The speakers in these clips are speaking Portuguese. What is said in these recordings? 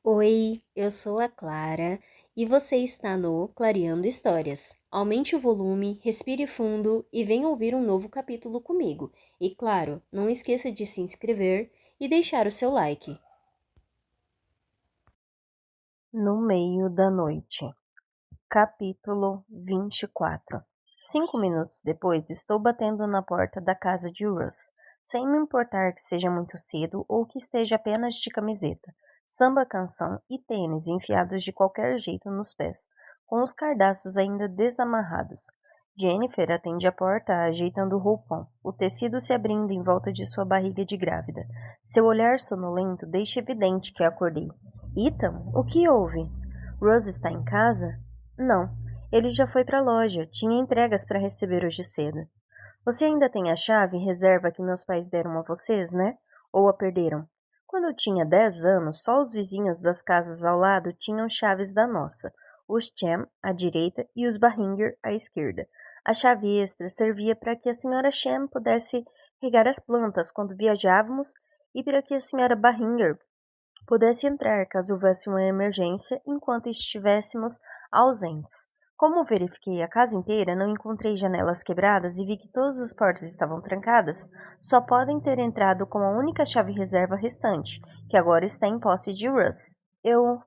Oi, eu sou a Clara e você está no Clareando Histórias. Aumente o volume, respire fundo e venha ouvir um novo capítulo comigo. E claro, não esqueça de se inscrever e deixar o seu like. No meio da noite. Capítulo 24. 5 minutos depois, estou batendo na porta da casa de Russ, sem me importar que seja muito cedo ou que esteja apenas de camiseta, samba canção e tênis enfiados de qualquer jeito nos pés, com os cardaços ainda desamarrados. Jennifer atende a porta ajeitando o roupão, o tecido se abrindo em volta de sua barriga de grávida. Seu olhar sonolento deixa evidente que acordei. Ethan, o que houve? Russ está em casa? Não, ele já foi para a loja. Tinha entregas para receber hoje cedo. Você ainda tem a chave reserva que meus pais deram a vocês, né? Ou a perderam? Quando eu tinha 10 anos, só os vizinhos das casas ao lado tinham chaves da nossa. Os Cham à direita e os Barringer à esquerda. A chave extra servia para que a senhora Cham pudesse regar as plantas quando viajávamos e para que a senhora Barringer pudesse entrar caso houvesse uma emergência enquanto estivéssemos ausentes. Como verifiquei a casa inteira, não encontrei janelas quebradas e vi que todas as portas estavam trancadas, só podem ter entrado com a única chave reserva restante, que agora está em posse de Russ. Eu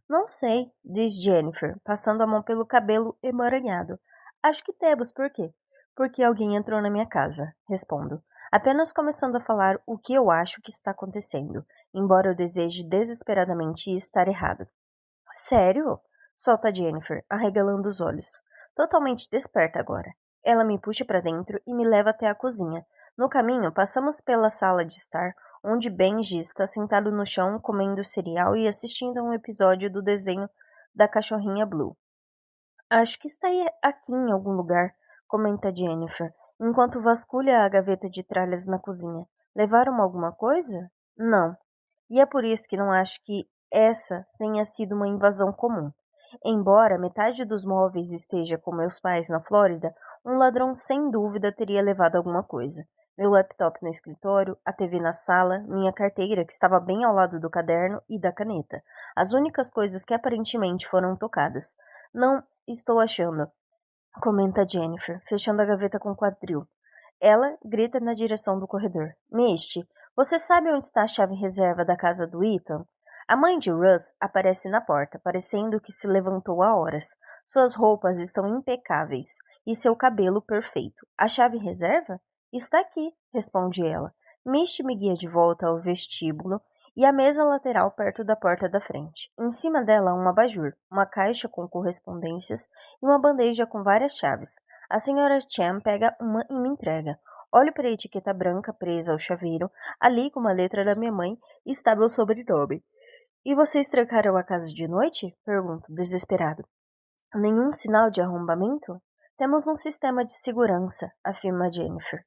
não sei, diz Jennifer, passando a mão pelo cabelo emaranhado. Acho que temos, por quê? Porque alguém entrou na minha casa, respondo, apenas começando a falar o que eu acho que está acontecendo, embora eu deseje desesperadamente estar errado. Sério? Solta Jennifer, arregalando os olhos. Totalmente desperta agora. Ela me puxa para dentro e me leva até a cozinha. No caminho, passamos pela sala de estar, onde Benji está sentado no chão comendo cereal e assistindo a um episódio do desenho da cachorrinha Blue. Acho que está aqui em algum lugar, comenta Jennifer, enquanto vasculha a gaveta de tralhas na cozinha. Levaram alguma coisa? Não. E é por isso que não acho que essa tenha sido uma invasão comum. Embora metade dos móveis esteja com meus pais na Flórida, um ladrão sem dúvida teria levado alguma coisa. Meu laptop no escritório, a TV na sala, minha carteira, que estava bem ao lado do caderno e da caneta. As únicas coisas que aparentemente foram tocadas. Não estou achando, comenta Jennifer, fechando a gaveta com quadril. Ela grita na direção do corredor. Misty, você sabe onde está a chave reserva da casa do Ethan? A mãe de Russ aparece na porta, parecendo que se levantou há horas. Suas roupas estão impecáveis e seu cabelo perfeito. A chave reserva? Está aqui, responde ela. Misty me guia de volta ao vestíbulo e à mesa lateral perto da porta da frente. Em cima dela, um abajur, uma caixa com correspondências e uma bandeja com várias chaves. A senhora Chan pega uma e me entrega. Olho para a etiqueta branca presa ao chaveiro. Ali, com uma letra da minha mãe, está meu sobrenome. E vocês trancaram a casa de noite? Pergunto, desesperado. Nenhum sinal de arrombamento? Temos um sistema de segurança, afirma Jennifer.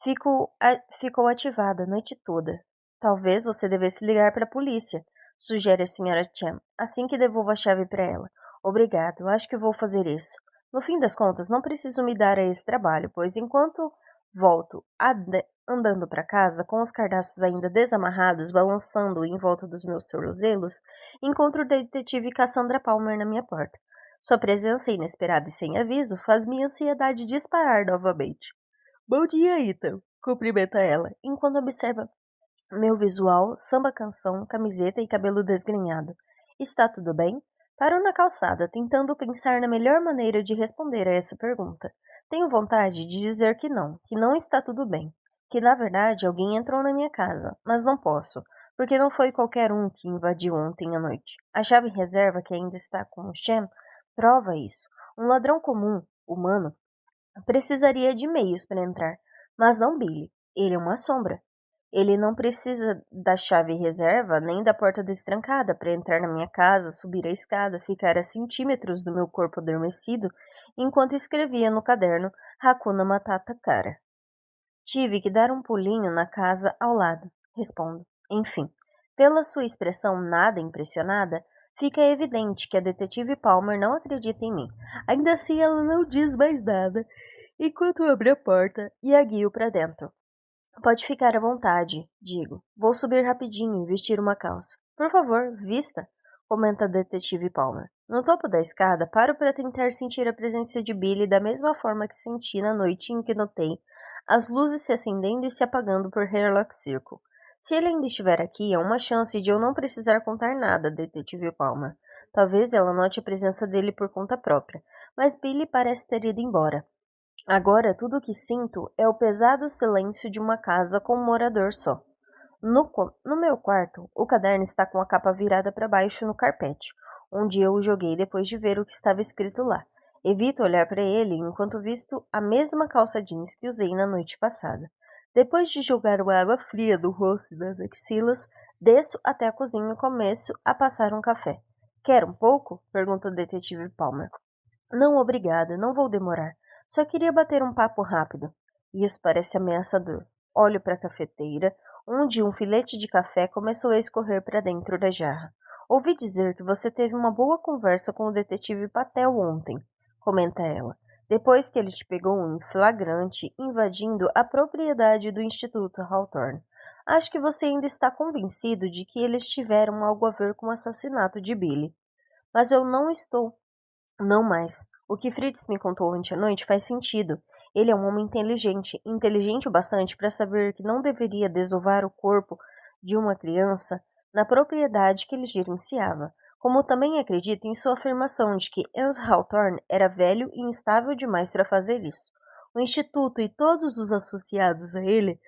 Ficou ativado a noite toda. Talvez você devesse ligar para a polícia, sugere a senhora Chan, assim que devolvo a chave para ela. Obrigado, acho que vou fazer isso. No fim das contas, não preciso me dar a esse trabalho, pois enquanto volto andando para casa, com os cardaços ainda desamarrados, balançando em volta dos meus tornozelos, encontro o detetive Cassandra Palmer na minha porta. Sua presença inesperada e sem aviso faz minha ansiedade disparar novamente. Bom dia, Ethan, cumprimenta ela, enquanto observa meu visual, samba canção, camiseta e cabelo desgrenhado. Está tudo bem? Paro na calçada, tentando pensar na melhor maneira de responder a essa pergunta. Tenho vontade de dizer que não está tudo bem. Que, na verdade, alguém entrou na minha casa, mas não posso, porque não foi qualquer um que invadiu ontem à noite. A chave reserva que ainda está com o Shem prova isso. Um ladrão comum, humano, precisaria de meios para entrar, mas não Billy. Ele é uma sombra. Ele não precisa da chave reserva nem da porta destrancada para entrar na minha casa, subir a escada, ficar a centímetros do meu corpo adormecido enquanto escrevia no caderno Hakuna Matata Cara. Tive que dar um pulinho na casa ao lado, respondo. Enfim, pela sua expressão nada impressionada, fica evidente que a detetive Palmer não acredita em mim. Ainda assim, ela não diz mais nada, enquanto abre a porta e a guio para dentro. Pode ficar à vontade, digo. Vou subir rapidinho e vestir uma calça. Por favor, vista. comenta a detetive Palmer. No topo da escada, paro para tentar sentir a presença de Billy da mesma forma que senti na noite em que notei as luzes se acendendo e se apagando por Hairlock Circle. Se ele ainda estiver aqui, há uma chance de eu não precisar contar nada, detetive Palmer. Talvez ela note a presença dele por conta própria, mas Billy parece ter ido embora. Agora tudo o que sinto é o pesado silêncio de uma casa com um morador só. No meu quarto, o caderno está com a capa virada para baixo no carpete, onde eu o joguei depois de ver o que estava escrito lá. Evito olhar para ele enquanto visto a mesma calça jeans que usei na noite passada. Depois de jogar a água fria do rosto e das axilas, desço até a cozinha e começo a passar um café. Quer um pouco? Pergunta o detetive Palmer. Não, obrigada, não vou demorar. Só queria bater um papo rápido. Isso parece ameaçador. Olho para a cafeteira, onde um filete de café começou a escorrer para dentro da jarra. Ouvi dizer que você teve uma boa conversa com o detetive Patel ontem, comenta ela, depois que ele te pegou em flagrante invadindo a propriedade do Instituto Hawthorne. Acho que você ainda está convencido de que eles tiveram algo a ver com o assassinato de Billy. Mas eu não estou. Não mais. O que Fritz me contou ontem à noite faz sentido. Ele é um homem inteligente, inteligente o bastante para saber que não deveria desovar o corpo de uma criança na propriedade que ele gerenciava, como também acredito em sua afirmação de que Hans Hawthorne era velho e instável demais para fazer isso. O Instituto e todos os associados a ele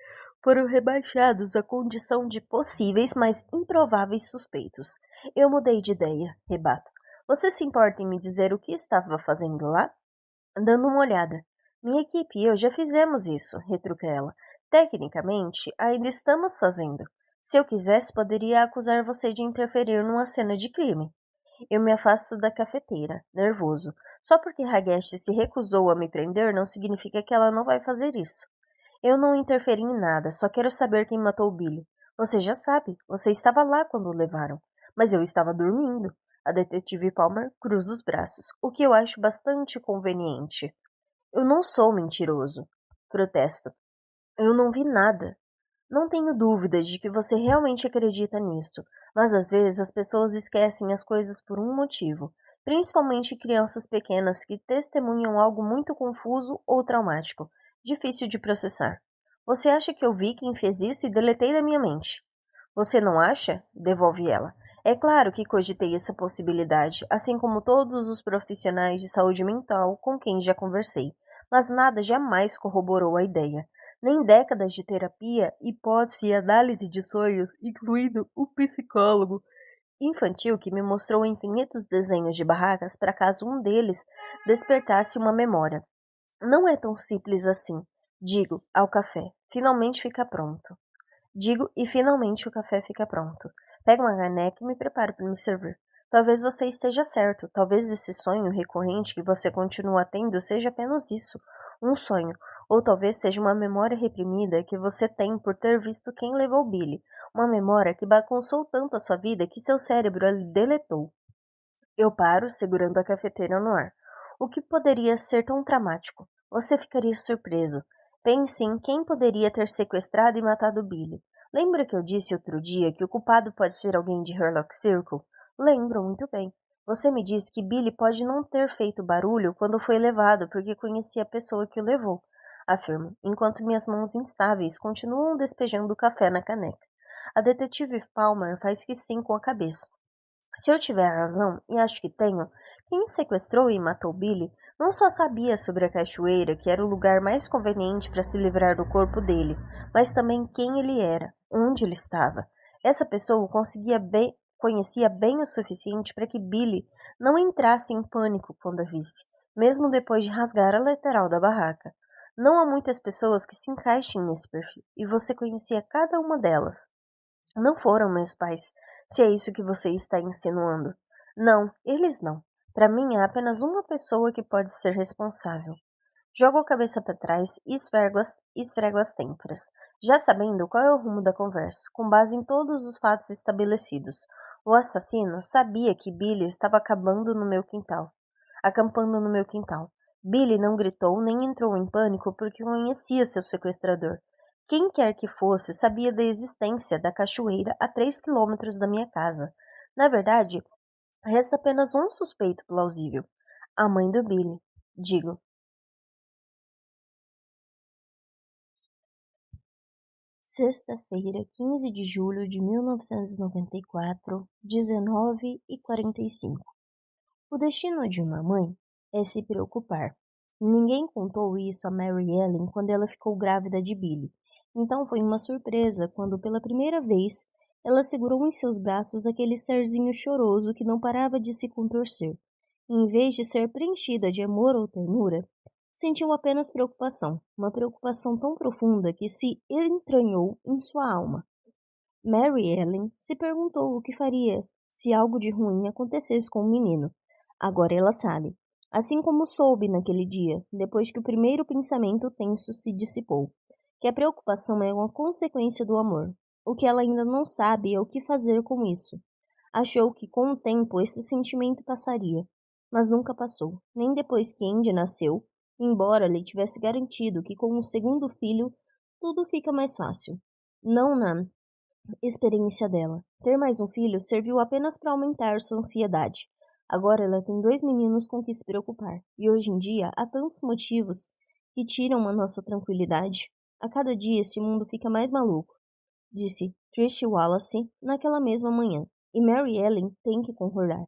foram rebaixados à condição de possíveis, mas improváveis suspeitos. Eu mudei de ideia, rebato. Você se importa em me dizer o que estava fazendo lá? Dando uma olhada. Minha equipe e eu já fizemos isso, retruca ela. Tecnicamente, ainda estamos fazendo. Se eu quisesse, poderia acusar você de interferir numa cena de crime. Eu me afasto da cafeteira, nervoso. Só porque Hagest se recusou a me prender não significa que ela não vai fazer isso. Eu não interferi em nada, só quero saber quem matou o Billy. Você já sabe, você estava lá quando o levaram. Mas eu estava dormindo. A detetive Palmer cruza os braços, o que eu acho bastante conveniente. Eu não sou mentiroso. Protesto. Eu não vi nada. Não tenho dúvidas de que você realmente acredita nisso, mas às vezes as pessoas esquecem as coisas por um motivo, principalmente crianças pequenas que testemunham algo muito confuso ou traumático, difícil de processar. Você acha que eu vi quem fez isso e deletei da minha mente? Você não acha? Devolve ela. É claro que cogitei essa possibilidade, assim como todos os profissionais de saúde mental com quem já conversei, mas nada jamais corroborou a ideia. Nem décadas de terapia, hipótese e análise de sonhos, incluindo o psicólogo infantil que me mostrou infinitos desenhos de barracas para caso um deles despertasse uma memória. Não é tão simples assim. Digo, ao café. Finalmente fica pronto. Digo, e finalmente o café fica pronto. Pego uma caneca e me preparo para me servir. Talvez você esteja certo. Talvez esse sonho recorrente que você continua tendo seja apenas isso, um sonho. Ou talvez seja uma memória reprimida que você tem por ter visto quem levou Billy. Uma memória que bagunçou tanto a sua vida que seu cérebro a deletou. Eu paro, segurando a cafeteira no ar. O que poderia ser tão dramático? Você ficaria surpreso. Pense em quem poderia ter sequestrado e matado Billy. Lembra que eu disse outro dia que o culpado pode ser alguém de Hairlock Circle? Lembro muito bem. Você me disse que Billy pode não ter feito barulho quando foi levado porque conhecia a pessoa que o levou, afirmo, enquanto minhas mãos instáveis continuam despejando o café na caneca. A detetive Palmer faz que sim com a cabeça. Se eu tiver razão, e acho que tenho, quem sequestrou e matou Billy não só sabia sobre a cachoeira, que era o lugar mais conveniente para se livrar do corpo dele, mas também quem ele era, onde ele estava. Essa pessoa conhecia bem o suficiente para que Billy não entrasse em pânico quando a visse, mesmo depois de rasgar a lateral da barraca. Não há muitas pessoas que se encaixem nesse perfil, e você conhecia cada uma delas. Não foram meus pais, se é isso que você está insinuando. Não, eles não. Para mim, há apenas uma pessoa que pode ser responsável. Jogo a cabeça para trás e esfrego as têmporas, já sabendo qual é o rumo da conversa, com base em todos os fatos estabelecidos. O assassino sabia que Billy estava acampando no meu quintal. Billy não gritou nem entrou em pânico porque conhecia seu sequestrador. Quem quer que fosse sabia da existência da cachoeira a 3 quilômetros da minha casa. Na verdade, Resta apenas um suspeito plausível, a mãe do Billy. Digo, sexta-feira, 15 de julho de 1994, 19h45. O destino de uma mãe é se preocupar. Ninguém contou isso a Mary Ellen quando ela ficou grávida de Billy. Então foi uma surpresa quando, pela primeira vez, ela segurou em seus braços aquele serzinho choroso que não parava de se contorcer. E, em vez de ser preenchida de amor ou ternura, sentiu apenas preocupação, uma preocupação tão profunda que se entranhou em sua alma. Mary Ellen se perguntou o que faria se algo de ruim acontecesse com o menino. Agora ela sabe, assim como soube naquele dia, depois que o primeiro pensamento tenso se dissipou, que a preocupação é uma consequência do amor. O que ela ainda não sabe é o que fazer com isso. Achou que com o tempo esse sentimento passaria, mas nunca passou, nem depois que Andy nasceu, embora lhe tivesse garantido que com o segundo filho tudo fica mais fácil. Não na experiência dela. Ter mais um filho serviu apenas para aumentar sua ansiedade. Agora ela tem 2 meninos com que se preocupar, e hoje em dia há tantos motivos que tiram a nossa tranquilidade. A cada dia esse mundo fica mais maluco, disse Trish Wallace naquela mesma manhã, e Mary Ellen tem que concordar.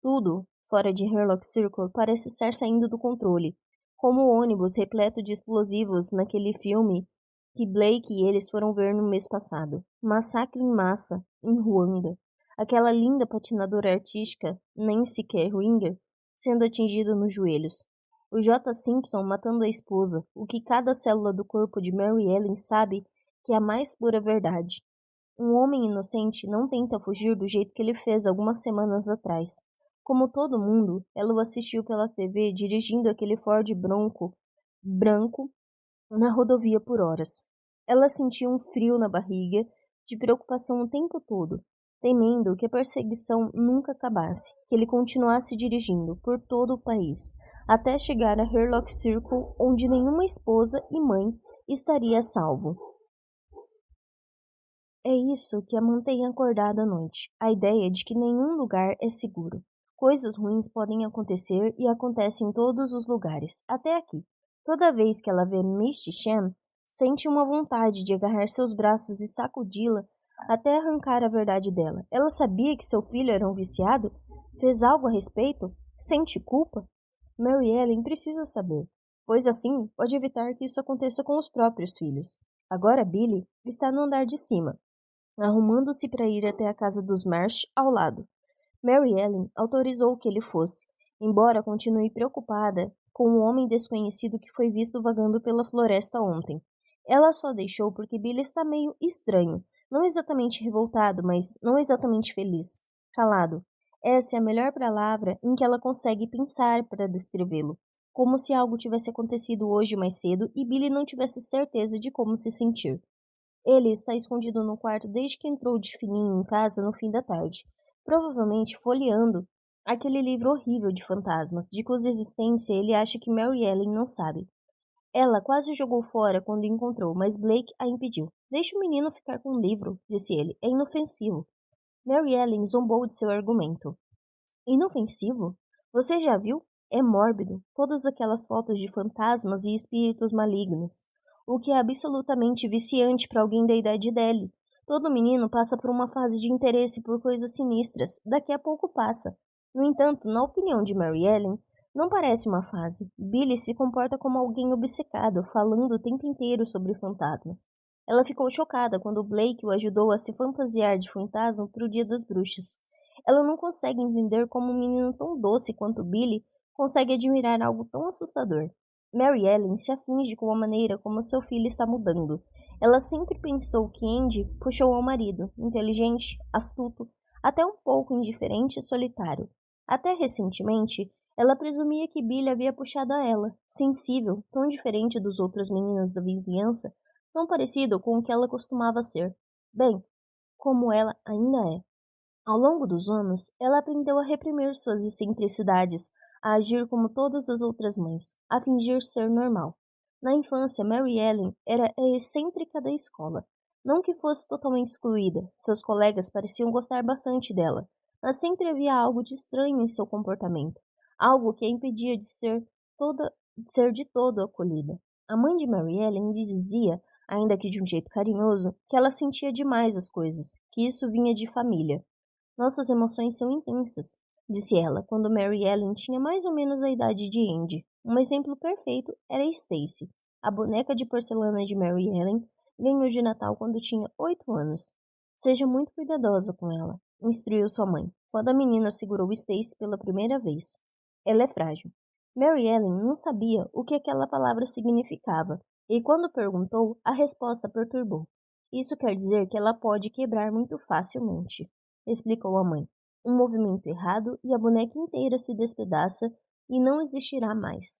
Tudo, fora de Herlock Circle, parece estar saindo do controle, como o ônibus repleto de explosivos naquele filme que Blake e eles foram ver no mês passado. Massacre em massa, em Ruanda. Aquela linda patinadora artística, Nancy Kerringer, sendo atingida nos joelhos. O J. Simpson matando a esposa, o que cada célula do corpo de Mary Ellen sabe que é a mais pura verdade. Um homem inocente não tenta fugir do jeito que ele fez algumas semanas atrás. Como todo mundo, ela o assistiu pela TV dirigindo aquele Ford Bronco branco na rodovia por horas. Ela sentia um frio na barriga, de preocupação o tempo todo, temendo que a perseguição nunca acabasse, que ele continuasse dirigindo por todo o país, até chegar a Herlock Circle, onde nenhuma esposa e mãe estaria a salvo. É isso que a mantém acordada à noite, a ideia de que nenhum lugar é seguro. Coisas ruins podem acontecer e acontecem em todos os lugares, até aqui. Toda vez que ela vê Misty Chan, sente uma vontade de agarrar seus braços e sacudi-la até arrancar a verdade dela. Ela sabia que seu filho era um viciado? Fez algo a respeito? Sente culpa? Mary Ellen precisa saber, pois assim pode evitar que isso aconteça com os próprios filhos. Agora Billy está no andar de cima, arrumando-se para ir até a casa dos Marsh ao lado. Mary Ellen autorizou que ele fosse, embora continue preocupada com o homem desconhecido que foi visto vagando pela floresta ontem. Ela só deixou porque Billy está meio estranho, não exatamente revoltado, mas não exatamente feliz. Calado. Essa é a melhor palavra em que ela consegue pensar para descrevê-lo. Como se algo tivesse acontecido hoje mais cedo e Billy não tivesse certeza de como se sentir. Ele está escondido no quarto desde que entrou de fininho em casa no fim da tarde, provavelmente folheando aquele livro horrível de fantasmas, de cuja existência ele acha que Mary Ellen não sabe. Ela quase jogou fora quando o encontrou, mas Blake a impediu. Deixe o menino ficar com o livro, disse ele. É inofensivo. Mary Ellen zombou de seu argumento. Inofensivo? Você já viu? É mórbido. Todas aquelas fotos de fantasmas e espíritos malignos. O que é absolutamente viciante para alguém da idade dele. Todo menino passa por uma fase de interesse por coisas sinistras. Daqui a pouco passa. No entanto, na opinião de Mary Ellen, não parece uma fase. Billy se comporta como alguém obcecado, falando o tempo inteiro sobre fantasmas. Ela ficou chocada quando Blake o ajudou a se fantasiar de fantasma para o Dia das Bruxas. Ela não consegue entender como um menino tão doce quanto Billy consegue admirar algo tão assustador. Mary Ellen se aflige com a maneira como seu filho está mudando. Ela sempre pensou que Andy puxou ao marido, inteligente, astuto, até um pouco indiferente e solitário. Até recentemente, ela presumia que Billy havia puxado a ela, sensível, tão diferente dos outros meninos da vizinhança, tão parecido com o que ela costumava ser. Bem, como ela ainda é. Ao longo dos anos, ela aprendeu a reprimir suas excentricidades, a agir como todas as outras mães, a fingir ser normal. Na infância, Mary Ellen era a excêntrica da escola. Não que fosse totalmente excluída, seus colegas pareciam gostar bastante dela, mas sempre havia algo de estranho em seu comportamento, algo que a impedia de ser de todo acolhida. A mãe de Mary Ellen lhe dizia, ainda que de um jeito carinhoso, que ela sentia demais as coisas, que isso vinha de família. Nossas emoções são intensas, disse ela, quando Mary Ellen tinha mais ou menos a idade de Andy. Um exemplo perfeito era Stacy, a boneca de porcelana de Mary Ellen, ganhou de Natal quando tinha 8 anos. Seja muito cuidadosa com ela, instruiu sua mãe, quando a menina segurou Stacy pela primeira vez. Ela é frágil. Mary Ellen não sabia o que aquela palavra significava, e quando perguntou, a resposta perturbou. Isso quer dizer que ela pode quebrar muito facilmente, explicou a mãe. Um movimento errado e a boneca inteira se despedaça e não existirá mais.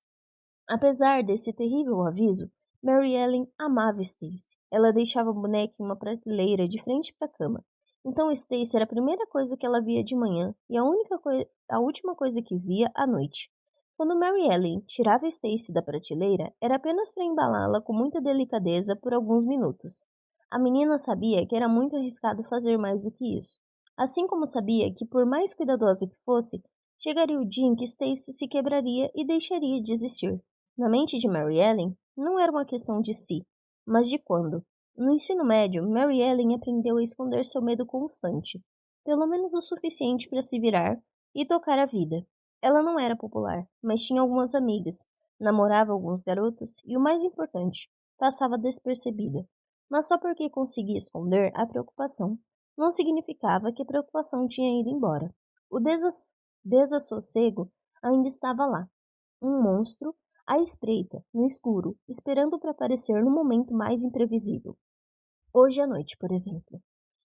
Apesar desse terrível aviso, Mary Ellen amava Stacy. Ela deixava a boneca em uma prateleira de frente para a cama. Então Stacy era a primeira coisa que ela via de manhã e a última coisa que via à noite. Quando Mary Ellen tirava Stacy da prateleira, era apenas para embalá-la com muita delicadeza por alguns minutos. A menina sabia que era muito arriscado fazer mais do que isso. Assim como sabia que, por mais cuidadosa que fosse, chegaria o dia em que Stacy se quebraria e deixaria de existir. Na mente de Mary Ellen, não era uma questão de se, mas de quando. No ensino médio, Mary Ellen aprendeu a esconder seu medo constante, pelo menos o suficiente para se virar e tocar a vida. Ela não era popular, mas tinha algumas amigas, namorava alguns garotos e, o mais importante, passava despercebida. Mas só porque conseguia esconder a preocupação, não significava que a preocupação tinha ido embora. O desassossego ainda estava lá. Um monstro à espreita, no escuro, esperando para aparecer no momento mais imprevisível. Hoje à noite, por exemplo.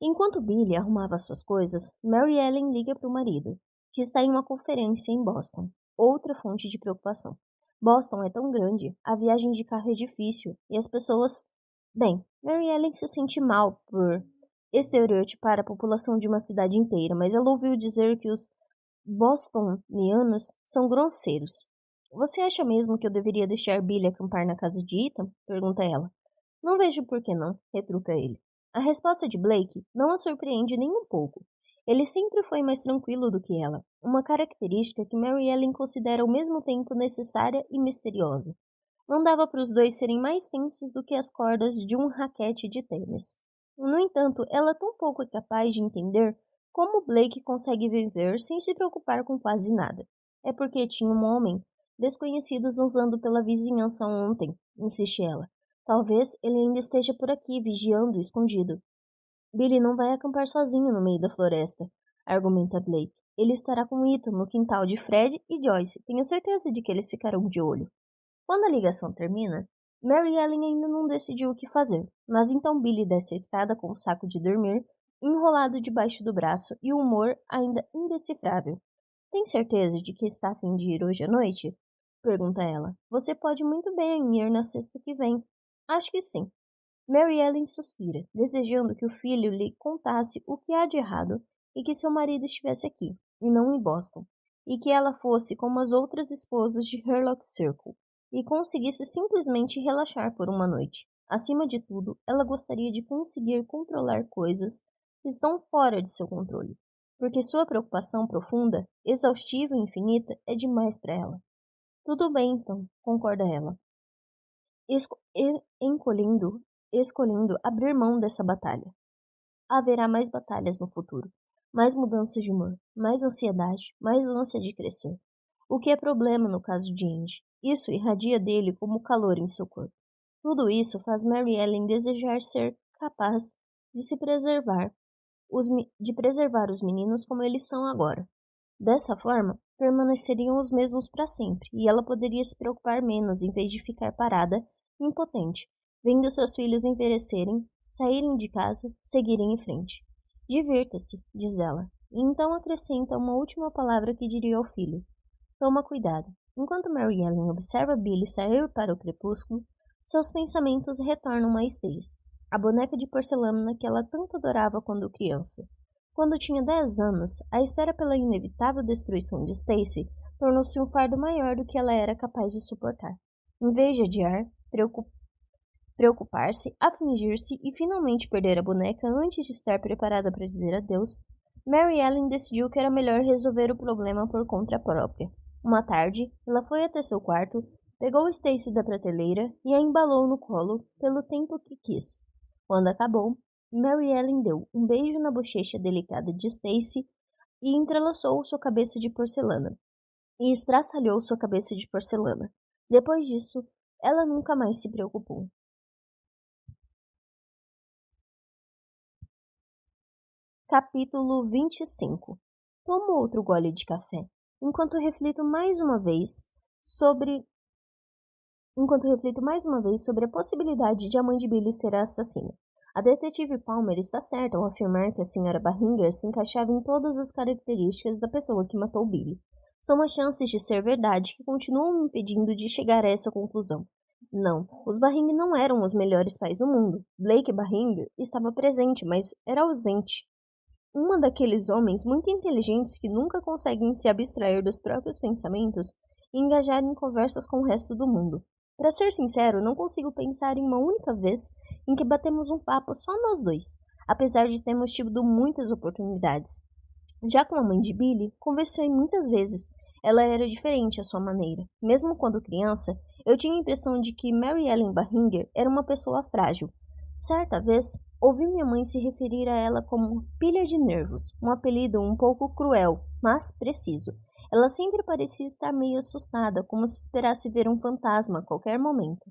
Enquanto Billy arrumava suas coisas, Mary Ellen liga para o marido, que está em uma conferência em Boston. Outra fonte de preocupação. Boston é tão grande, a viagem de carro é difícil e as pessoas... Bem, Mary Ellen se sente mal por estereotipar a população de uma cidade inteira, mas ela ouviu dizer que os bostonianos são grosseiros. Você acha mesmo que eu deveria deixar Billy acampar na casa de Ethan? Pergunta ela. Não vejo por que não, retruca ele. A resposta de Blake não a surpreende nem um pouco. Ele sempre foi mais tranquilo do que ela, uma característica que Mary Ellen considera ao mesmo tempo necessária e misteriosa. Não dava para os dois serem mais tensos do que as cordas de um raquete de tênis. No entanto, ela tão pouco é capaz de entender como Blake consegue viver sem se preocupar com quase nada. É porque tinha um homem desconhecido zanzando pela vizinhança ontem, insiste ela. Talvez ele ainda esteja por aqui, vigiando, escondido. Billy não vai acampar sozinho no meio da floresta, argumenta Blake. Ele estará com Ethan no quintal de Fred e Joyce. Tenho certeza de que eles ficarão de olho. Quando a ligação termina, Mary Ellen ainda não decidiu o que fazer, mas então Billy desce a escada com o saco de dormir enrolado debaixo do braço e o humor ainda indecifrável. Tem certeza de que está a fim de ir hoje à noite? Pergunta ela. Você pode muito bem ir na sexta que vem. Acho que sim. Mary Ellen suspira, desejando que o filho lhe contasse o que há de errado e que seu marido estivesse aqui, e não em Boston, e que ela fosse como as outras esposas de Herlock Circle, e conseguisse simplesmente relaxar por uma noite. Acima de tudo, ela gostaria de conseguir controlar coisas que estão fora de seu controle, porque sua preocupação profunda, exaustiva e infinita é demais para ela. Tudo bem, então, concorda ela, escolhendo abrir mão dessa batalha. Haverá mais batalhas no futuro, mais mudanças de humor, mais ansiedade, mais ânsia de crescer. O que é problema no caso de Andy? Isso irradia dele como calor em seu corpo. Tudo isso faz Mary Ellen desejar ser capaz de preservar os meninos como eles são agora. Dessa forma, permaneceriam os mesmos para sempre, e ela poderia se preocupar menos em vez de ficar parada, impotente, vendo seus filhos envelhecerem, saírem de casa, seguirem em frente. Divirta-se, diz ela, e então acrescenta uma última palavra que diria ao filho. Toma cuidado. Enquanto Mary Ellen observa Billy sair para o crepúsculo, seus pensamentos retornam a Stacy, a boneca de porcelana que ela tanto adorava quando criança. Quando tinha 10 anos, a espera pela inevitável destruição de Stacy tornou-se um fardo maior do que ela era capaz de suportar. Em vez de adiar, preocupar-se, afligir-se e finalmente perder a boneca antes de estar preparada para dizer adeus, Mary Ellen decidiu que era melhor resolver o problema por conta própria. Uma tarde, ela foi até seu quarto, pegou Stacy da prateleira e a embalou no colo pelo tempo que quis. Quando acabou, Mary Ellen deu um beijo na bochecha delicada de Stacy e entrelaçou sua cabeça de porcelana. E estraçalhou sua cabeça de porcelana. Depois disso, ela nunca mais se preocupou. Capítulo 25. Tomo outro gole de café, enquanto reflito mais uma vez sobre a possibilidade de a mãe de Billy ser a assassina. A detetive Palmer está certa ao afirmar que a Sra. Barringer se encaixava em todas as características da pessoa que matou Billy. São as chances de ser verdade que continuam me impedindo de chegar a essa conclusão. Não, os Barringer não eram os melhores pais do mundo. Blake Barringer estava presente, mas era ausente. Uma daqueles homens muito inteligentes que nunca conseguem se abstrair dos próprios pensamentos e engajar em conversas com o resto do mundo. Para ser sincero, não consigo pensar em uma única vez em que batemos um papo só nós dois, apesar de termos tido muitas oportunidades. Já com a mãe de Billy, conversei muitas vezes. Ela era diferente à sua maneira. Mesmo quando criança, eu tinha a impressão de que Mary Ellen Barringer era uma pessoa frágil. Certa vez, ouvi minha mãe se referir a ela como pilha de nervos, um apelido um pouco cruel, mas preciso. Ela sempre parecia estar meio assustada, como se esperasse ver um fantasma a qualquer momento.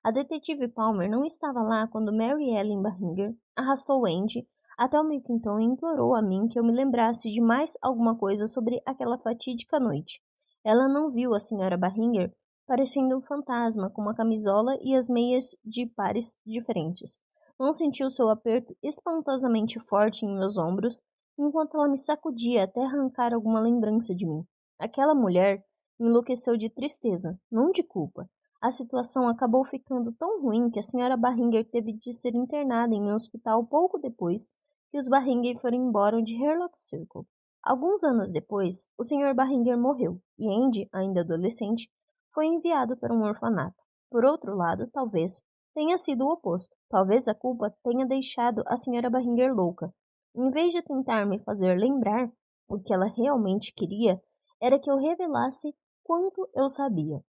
A detetive Palmer não estava lá quando Mary Ellen Barringer arrastou Andy até o meu quintal e implorou a mim que eu me lembrasse de mais alguma coisa sobre aquela fatídica noite. Ela não viu a Sra. Barringer parecendo um fantasma com uma camisola e as meias de pares diferentes. Não sentiu seu aperto espantosamente forte em meus ombros, enquanto ela me sacudia até arrancar alguma lembrança de mim. Aquela mulher enlouqueceu de tristeza, não de culpa. A situação acabou ficando tão ruim que a Sra. Barringer teve de ser internada em um hospital pouco depois que os Barringer foram embora de Harelock Circle. Alguns anos depois, o Sr. Barringer morreu e Andy, ainda adolescente, foi enviado para um orfanato. Por outro lado, talvez tenha sido o oposto. Talvez a culpa tenha deixado a Sra. Barringer louca. Em vez de tentar me fazer lembrar, o que ela realmente queria era que eu revelasse quanto eu sabia.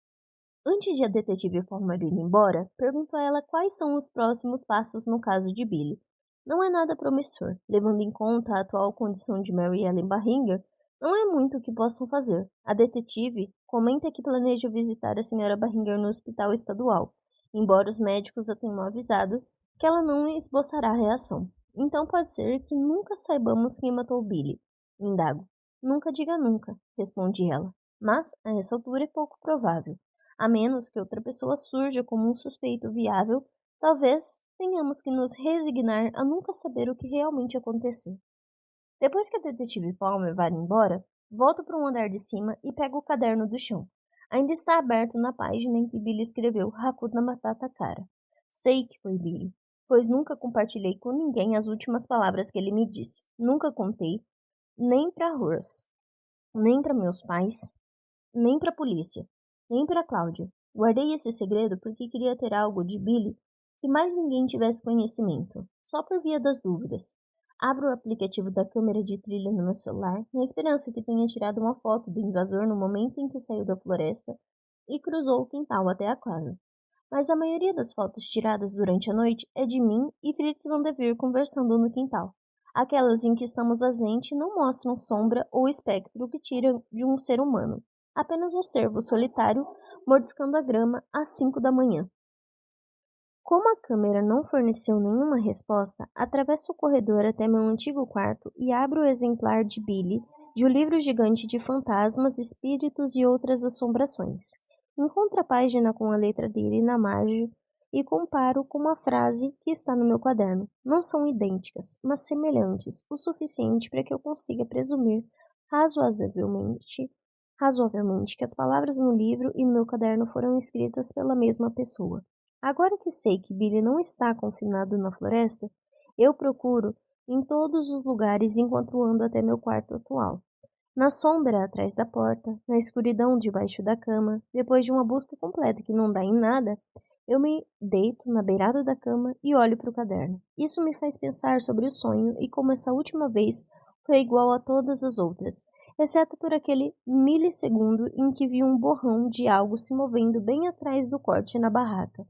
Antes de a detetive Palmer ir embora, pergunto a ela quais são os próximos passos no caso de Billy. Não é nada promissor, levando em conta a atual condição de Mary Ellen Barringer, não é muito o que possam fazer. A detetive comenta que planeja visitar a Sra. Barringer no hospital estadual, embora os médicos a tenham avisado que ela não esboçará reação. Então pode ser que nunca saibamos quem matou Billy. Indago. Nunca diga nunca, responde ela. Mas, a essa altura é pouco provável. A menos que outra pessoa surja como um suspeito viável, talvez tenhamos que nos resignar a nunca saber o que realmente aconteceu. Depois que a detetive Palmer vai embora, volto para um andar de cima e pego o caderno do chão. Ainda está aberto na página em que Billy escreveu Hakuna Matata Cara. Sei que foi Billy, pois nunca compartilhei com ninguém as últimas palavras que ele me disse. Nunca contei, nem para Horace, nem para meus pais, nem para a polícia, nem para Cláudia. Guardei esse segredo porque queria ter algo de Billy que mais ninguém tivesse conhecimento, só por via das dúvidas. Abro o aplicativo da câmera de trilha no meu celular, na esperança que tenha tirado uma foto do invasor no momento em que saiu da floresta e cruzou o quintal até a casa. Mas a maioria das fotos tiradas durante a noite é de mim e Fritz Van Devere conversando no quintal. Aquelas em que estamos ausente não mostram sombra ou espectro que tira de um ser humano. Apenas um cervo solitário mordiscando a grama às 5 da manhã. Como a câmera não forneceu nenhuma resposta, atravesso o corredor até meu antigo quarto e abro o exemplar de Billy de O Livro Gigante de Fantasmas, Espíritos e Outras Assombrações. Encontro a página com a letra dele na margem e comparo com uma frase que está no meu caderno. Não são idênticas, mas semelhantes, o suficiente para que eu consiga presumir razoavelmente que as palavras no livro e no meu caderno foram escritas pela mesma pessoa. Agora que sei que Billy não está confinado na floresta, eu procuro em todos os lugares enquanto ando até meu quarto atual. Na sombra atrás da porta, na escuridão debaixo da cama, depois de uma busca completa que não dá em nada, eu me deito na beirada da cama e olho para o caderno. Isso me faz pensar sobre o sonho e como essa última vez foi igual a todas as outras, exceto por aquele milissegundo em que vi um borrão de algo se movendo bem atrás do corte na barraca.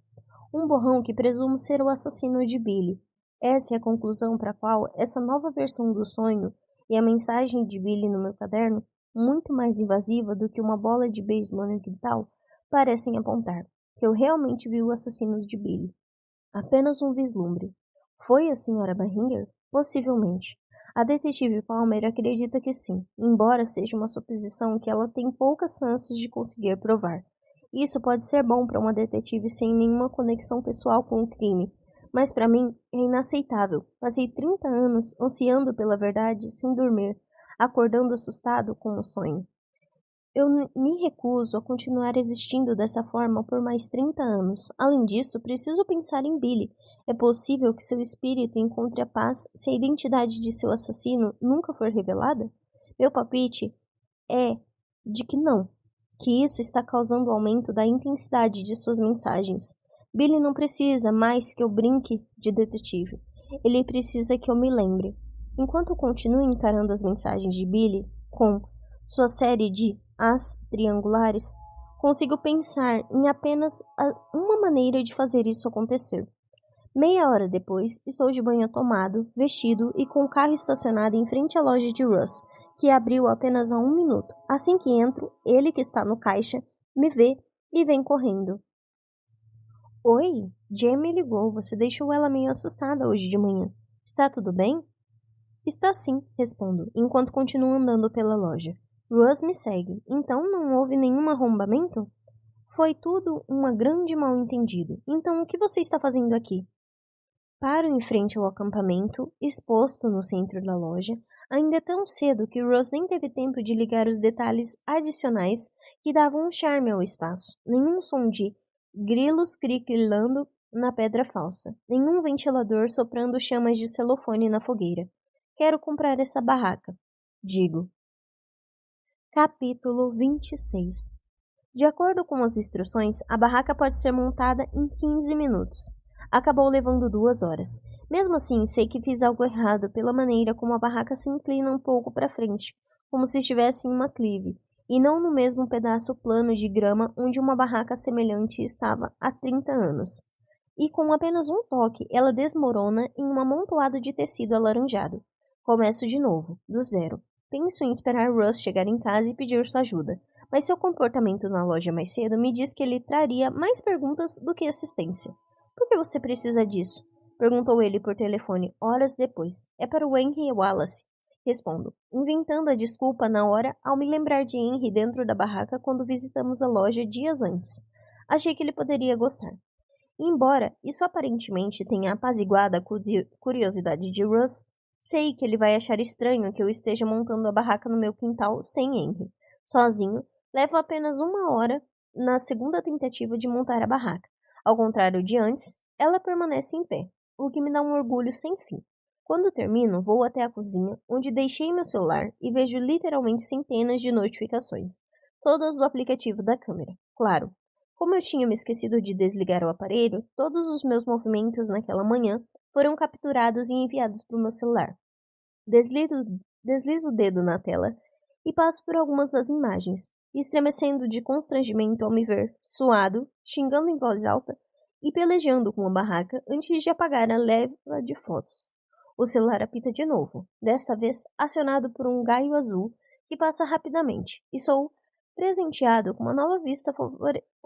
Um borrão que presumo ser o assassino de Billy. Essa é a conclusão para a qual essa nova versão do sonho e a mensagem de Billy no meu caderno, muito mais invasiva do que uma bola de beisebol no quintal, parecem apontar, que eu realmente vi o assassino de Billy. Apenas um vislumbre. Foi a Sra. Barringer? Possivelmente. A detetive Palmer acredita que sim, embora seja uma suposição que ela tem poucas chances de conseguir provar. Isso pode ser bom para uma detetive sem nenhuma conexão pessoal com o crime, mas para mim é inaceitável. Passei 30 anos ansiando pela verdade sem dormir, acordando assustado com o sonho. Eu me recuso a continuar existindo dessa forma por mais 30 anos. Além disso, preciso pensar em Billy. É possível que seu espírito encontre a paz se a identidade de seu assassino nunca for revelada? Meu palpite é de que não, que isso está causando o aumento da intensidade de suas mensagens. Billy não precisa mais que eu brinque de detetive. Ele precisa que eu me lembre. Enquanto continuo encarando as mensagens de Billy com sua série de as triangulares, consigo pensar em apenas uma maneira de fazer isso acontecer. Meia hora depois, estou de banho tomado, vestido e com o carro estacionado em frente à loja de Russ, que abriu apenas há 1 minuto. Assim que entro, ele que está no caixa me vê e vem correndo. Oi, Jen me ligou. Você deixou ela meio assustada hoje de manhã. Está tudo bem? Está sim, respondo, enquanto continuo andando pela loja. Russ me segue. Então não houve nenhum arrombamento? Foi tudo um grande mal-entendido. Então o que você está fazendo aqui? Paro em frente ao acampamento, exposto no centro da loja. Ainda é tão cedo que Russ nem teve tempo de ligar os detalhes adicionais que davam um charme ao espaço. Nenhum som de grilos criquilando na pedra falsa. Nenhum ventilador soprando chamas de celofane na fogueira. Quero comprar essa barraca, digo. Capítulo 26. De acordo com as instruções, a barraca pode ser montada em 15 minutos. Acabou levando 2 horas. Mesmo assim, sei que fiz algo errado pela maneira como a barraca se inclina um pouco para frente, como se estivesse em uma clive, e não no mesmo pedaço plano de grama onde uma barraca semelhante estava há 30 anos. E com apenas um toque, ela desmorona em um amontoado de tecido alaranjado. Começo de novo, do zero. Penso em esperar Russ chegar em casa e pedir sua ajuda, mas seu comportamento na loja mais cedo me diz que ele traria mais perguntas do que assistência. Por que você precisa disso? Perguntou ele por telefone horas depois. É para o Henry Wallace. Respondo, inventando a desculpa na hora ao me lembrar de Henry dentro da barraca quando visitamos a loja dias antes. Achei que ele poderia gostar. Embora isso aparentemente tenha apaziguado a curiosidade de Russ, sei que ele vai achar estranho que eu esteja montando a barraca no meu quintal sem Henry. Sozinho, levo apenas 1 hora na segunda tentativa de montar a barraca. Ao contrário de antes, ela permanece em pé, o que me dá um orgulho sem fim. Quando termino, vou até a cozinha, onde deixei meu celular e vejo literalmente centenas de notificações, todas do aplicativo da câmera. Claro, como eu tinha me esquecido de desligar o aparelho, todos os meus movimentos naquela manhã foram capturados e enviados para o meu celular. Deslizo o dedo na tela e passo por algumas das imagens, estremecendo de constrangimento ao me ver suado, xingando em voz alta e pelejando com a barraca antes de apagar a leva de fotos. O celular apita de novo, desta vez acionado por um gaio azul que passa rapidamente, e sou presenteado com uma nova vista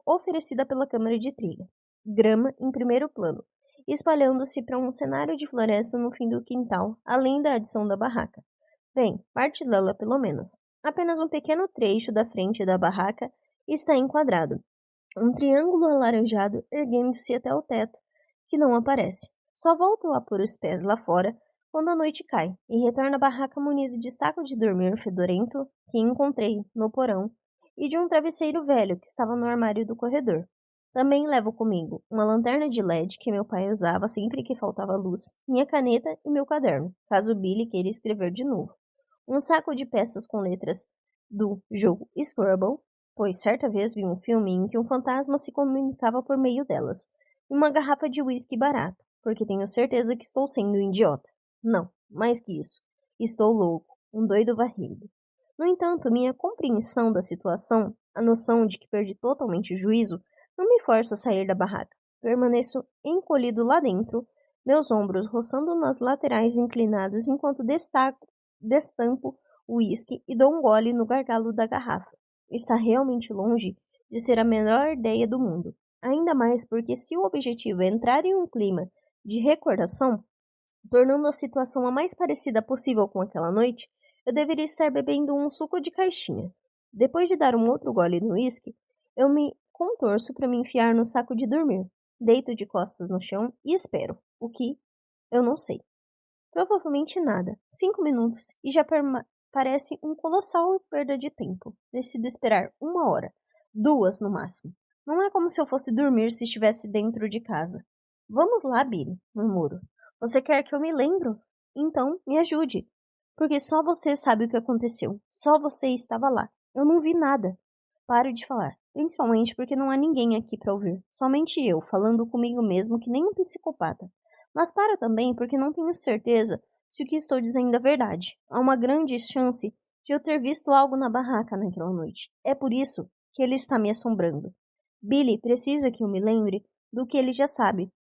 oferecida pela câmera de trilha. Grama em primeiro plano, espalhando-se para um cenário de floresta no fim do quintal, além da adição da barraca. Bem, parte dela pelo menos. Apenas um pequeno trecho da frente da barraca está enquadrado. Um triângulo alaranjado erguendo-se até o teto, que não aparece. Só volto a pôr os pés lá fora quando a noite cai e retorno à barraca munida de saco de dormir fedorento que encontrei no porão e de um travesseiro velho que estava no armário do corredor. Também levo comigo uma lanterna de LED que meu pai usava sempre que faltava luz, minha caneta e meu caderno, caso Billy queira escrever de novo. Um saco de peças com letras do jogo Scrabble, pois certa vez vi um filme em que um fantasma se comunicava por meio delas, e uma garrafa de uísque barato, porque tenho certeza que estou sendo um idiota. Não, mais que isso. Estou louco. um doido varrido. No entanto, minha compreensão da situação, a noção de que perdi totalmente o juízo, não me força a sair da barraca. Permaneço encolhido lá dentro, meus ombros roçando nas laterais inclinadas enquanto destampo o uísque e dou um gole no gargalo da garrafa. Está realmente longe de ser a melhor ideia do mundo. Ainda mais porque se o objetivo é entrar em um clima de recordação, tornando a situação a mais parecida possível com aquela noite, eu deveria estar bebendo um suco de caixinha. Depois de dar um outro gole no uísque, eu me contorço para me enfiar no saco de dormir. Deito de costas no chão e espero. O que? Eu não sei. Provavelmente nada. 5 minutos e já parece um colossal perda de tempo. Decido esperar 1 hora. 2 no máximo. Não é como se eu fosse dormir se estivesse dentro de casa. Vamos lá, Billy, murmuro. Você quer que eu me lembre? Então, me ajude. Porque só você sabe o que aconteceu. Só você estava lá. Eu não vi nada. Paro de falar. Principalmente porque não há ninguém aqui para ouvir. Somente eu, falando comigo mesmo que nem um psicopata. Mas paro também porque não tenho certeza se o que estou dizendo é verdade. Há uma grande chance de eu ter visto algo na barraca naquela noite. É por isso que ele está me assombrando. Billy precisa que eu me lembre do que ele já sabe.